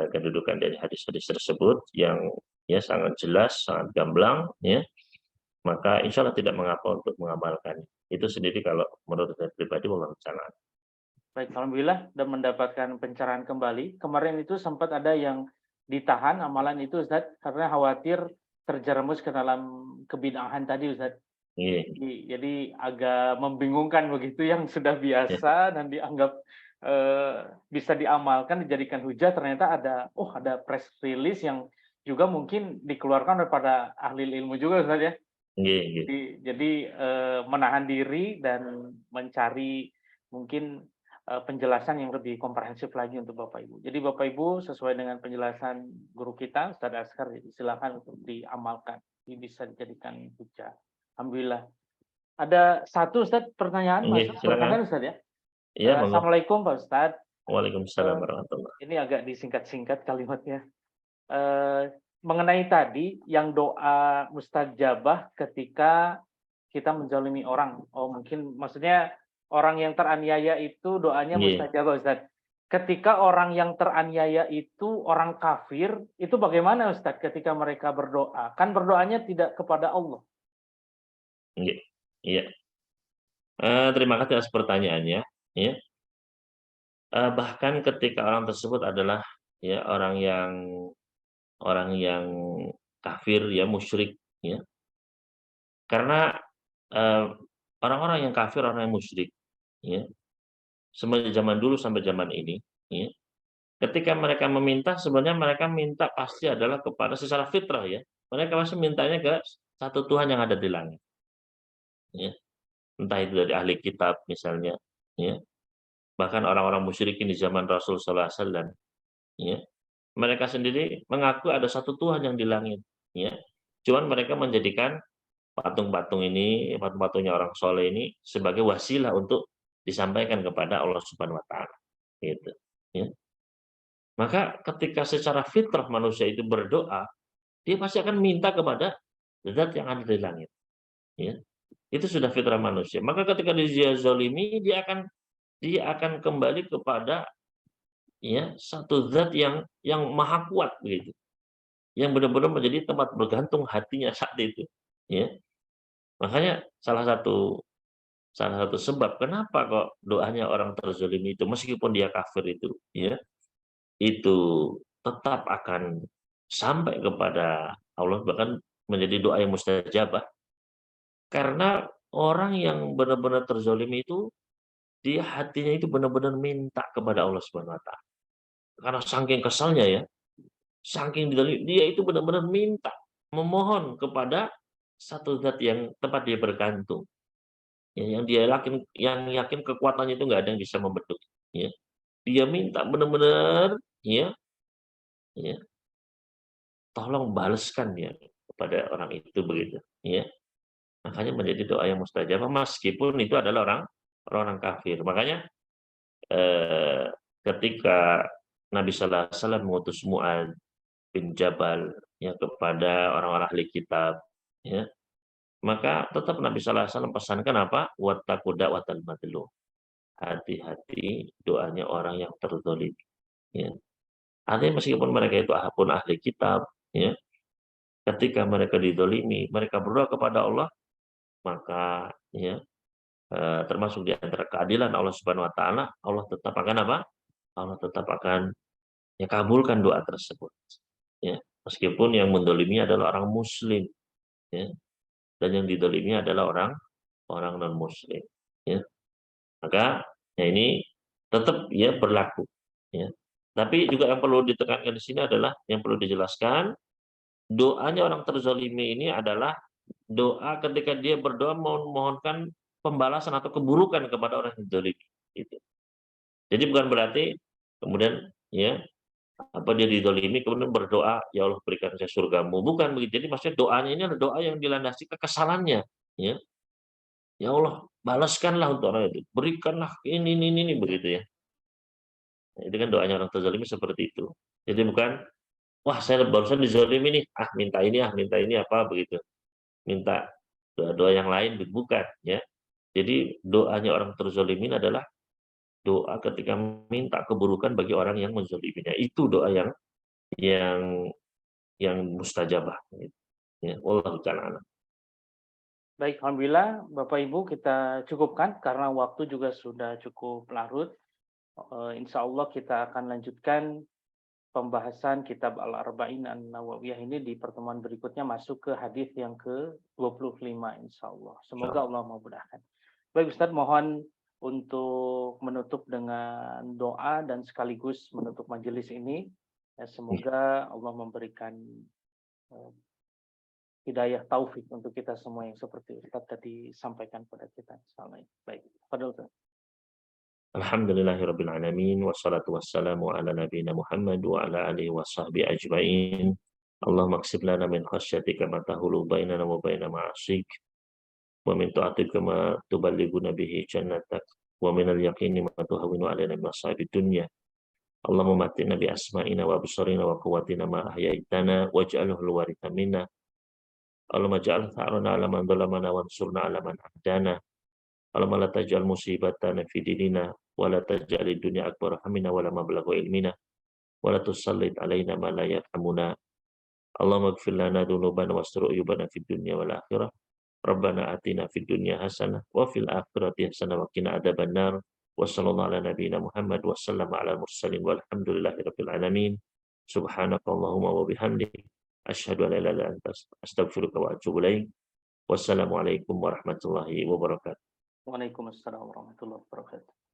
kedudukan dari hadis-hadis tersebut yang ya sangat jelas, sangat gamblang, ya, maka insya Allah tidak mengapa untuk mengamalkan. Itu sendiri kalau menurut saya pribadi, wallahu ta'ala. Baik, alhamdulillah dan mendapatkan pencerahan kembali. Kemarin itu sempat ada yang ditahan amalan itu Ustaz karena khawatir terjerumus ke dalam kebid'ahan tadi Ustaz. Iya, Jadi agak membingungkan begitu yang sudah biasa dan dianggap bisa diamalkan, dijadikan hujah, ternyata ada press release yang juga mungkin dikeluarkan daripada ahli ilmu juga Ustaz ya. iya, iya. Jadi menahan diri dan mencari mungkin penjelasan yang lebih komprehensif lagi untuk Bapak Ibu. Jadi Bapak Ibu sesuai dengan penjelasan guru kita Ustaz Askar, silakan untuk diamalkan. Ini bisa dijadikan hujah. Alhamdulillah. Ada satu Ustaz pertanyaan Iya, masuk, silakan. bertanya Ustaz ya. Iya, monggo. Assalamualaikum Pak Ustaz. Waalaikumsalam warahmatullahi. Ini agak disingkat-singkat kalimatnya. Mengenai tadi yang doa mustajabah ketika kita menzalimi orang. Oh, mungkin maksudnya orang yang teraniaya itu doanya Iya. mustajabah Ustaz. Ketika orang yang teraniaya itu orang kafir, itu bagaimana Ustaz ketika mereka berdoa? Kan berdoanya tidak kepada Allah. Iya. Iya. Terima kasih atas pertanyaannya, ya. Bahkan ketika orang tersebut adalah ya orang yang kafir, ya, musyrik, ya. Karena orang-orang yang kafir, orang yang musyrik, ya, semenjak zaman dulu sampai zaman ini, ya, ketika mereka meminta, sebenarnya mereka minta pasti adalah kepada secara fitrah, ya. Mereka pasti mintanya ke satu Tuhan yang ada di langit, ya. Entah itu dari ahli kitab misalnya, ya. Bahkan orang-orang musyrikin di zaman Rasul sallallahu alaihi wasallam, ya. Mereka sendiri mengaku ada satu Tuhan yang di langit, ya. Cuman mereka menjadikan patung-patung ini, patung-patungnya orang soleh ini sebagai wasilah untuk disampaikan kepada Allah Subhanahu wa taala, gitu, ya. Maka ketika secara fitrah manusia itu berdoa, dia pasti akan minta kepada zat yang ada di langit. Ya. Itu sudah fitrah manusia. Maka ketika dia zalimi, dia akan kembali kepada ya satu zat yang maha kuat begitu. Yang benar-benar menjadi tempat bergantung hatinya saat itu. Ya. Makanya salah satu sebab kenapa kok doanya orang terzalimi itu meskipun dia kafir itu ya itu tetap akan sampai kepada Allah bahkan menjadi doa yang mustajabah karena orang yang benar-benar terzalimi itu dia hatinya itu benar-benar minta kepada Allah Subhanahu wa taala. Karena saking kesalnya ya, saking dia itu benar-benar minta, memohon kepada satu zat yang tempat dia bergantung. Ya, yang yakin kekuatannya itu nggak ada yang bisa membendung. Ya. Dia minta benar-benar ya, tolong baleskan ya kepada orang itu begitu. Ya. Makanya menjadi doa yang mustajabah meskipun itu adalah orang kafir. Makanya eh, ketika Nabi Sallallahu Alaihi Wasallam mengutus Mu'adz bin Jabal ya kepada orang-orang ahli kitab, ya maka tetap Nabi Sallallahu Alaihi Wasallam pesankan apa? Wattaqu da'watal madlum. Hati-hati doanya orang yang terzalim. Ya. Artinya meskipun mereka itu pun ahli kitab, ya, ketika mereka didolimi, mereka berdoa kepada Allah, maka ya termasuk di antara keadilan Allah Subhanahu Wa Taala, Allah tetap akan apa? Allah tetap akan ya kabulkan doa tersebut. Ya, meskipun yang mendolimi adalah orang Muslim, ya, dan yang didolimi adalah orang non Muslim. Ya. Maka ya ini tetap ya berlaku. Ya. Tapi juga yang perlu ditekankan di sini adalah yang perlu dijelaskan doanya orang terzalimi ini adalah doa ketika dia berdoa memohonkan pembalasan atau keburukan kepada orang yang zalimi. Gitu. Jadi bukan berarti kemudian ya apa dia didolimi kemudian berdoa ya Allah berikan saya surgamu bukan begitu. Jadi maksudnya doanya ini adalah doa yang dilandasi kekesalannya. Ya, ya Allah balaskanlah untuk orang itu berikanlah ini begitu ya. Nah, itu kan doanya orang terzalimi seperti itu. Jadi bukan wah saya barusan dizalimi nih minta ini apa begitu minta doa-doa yang lain bukan ya. Jadi doanya orang terzalimin adalah doa ketika minta keburukan bagi orang yang menzaliminya. Itu doa yang yang mustajabah. Gitu. Ya, wallahu ta'ala. Baik, alhamdulillah Bapak Ibu kita cukupkan karena waktu juga sudah cukup larut. Insya Allah kita akan lanjutkan pembahasan kitab Al-Arba'in An-Nawawiyah ini di pertemuan berikutnya masuk ke hadis yang ke-25 insya Allah. Semoga Allah memudahkan. Baik Ustaz, mohon untuk menutup dengan doa dan sekaligus menutup majelis ini. Ya, semoga Allah memberikan hidayah taufik untuk kita semua yang seperti Ustaz tadi sampaikan pada kita. Baik, pada Ustaz. Alhamdulillahirabbil alamin wassalatu wassalamu ala nabiyyina Muhammad wa ala alihi washabbihi ajmain. Allahumma qsim lana min khasyatika ma tahulu bainana wa baina ma'asik wa min ta'atika ma tuballighuna bihi jannatak wa min al-yaqini ma tuhawwinu alaina masa'ibid dunya. Allahumma matina bi asma'ina wa absarina wa quwwatina ma ahyaitana waj'alhu al-waritha minna. Allahumma ja'al tha'rana 'ala man dhalamana wansurna 'ala man 'adana. Allahumma la taj'al musibatana fi dinina wa la taj'al ad-dunya akbar hammina wa la mablagha ilmina wa la tusallit 'alaina ma la yarhamuna. Allahumma ighfir lana dhunubana wastur uyubana fid dunya wal akhirah. Rabbana atina fid dunya hasanah wa fil akhirati hasanah wa qina adzabannar. Wa sallallahu ala nabiyyina Muhammad wa sallama ala mursalin walhamdulillahi rabbil alamin. Subhanakallahumma wa bihamdik asyhadu an la ilaha illa anta astaghfiruka wa atubu ilaik. Wassalamualaikum warahmatullahi wabarakatuh. Waalaikumsalam warahmatullahi wabarakatuh.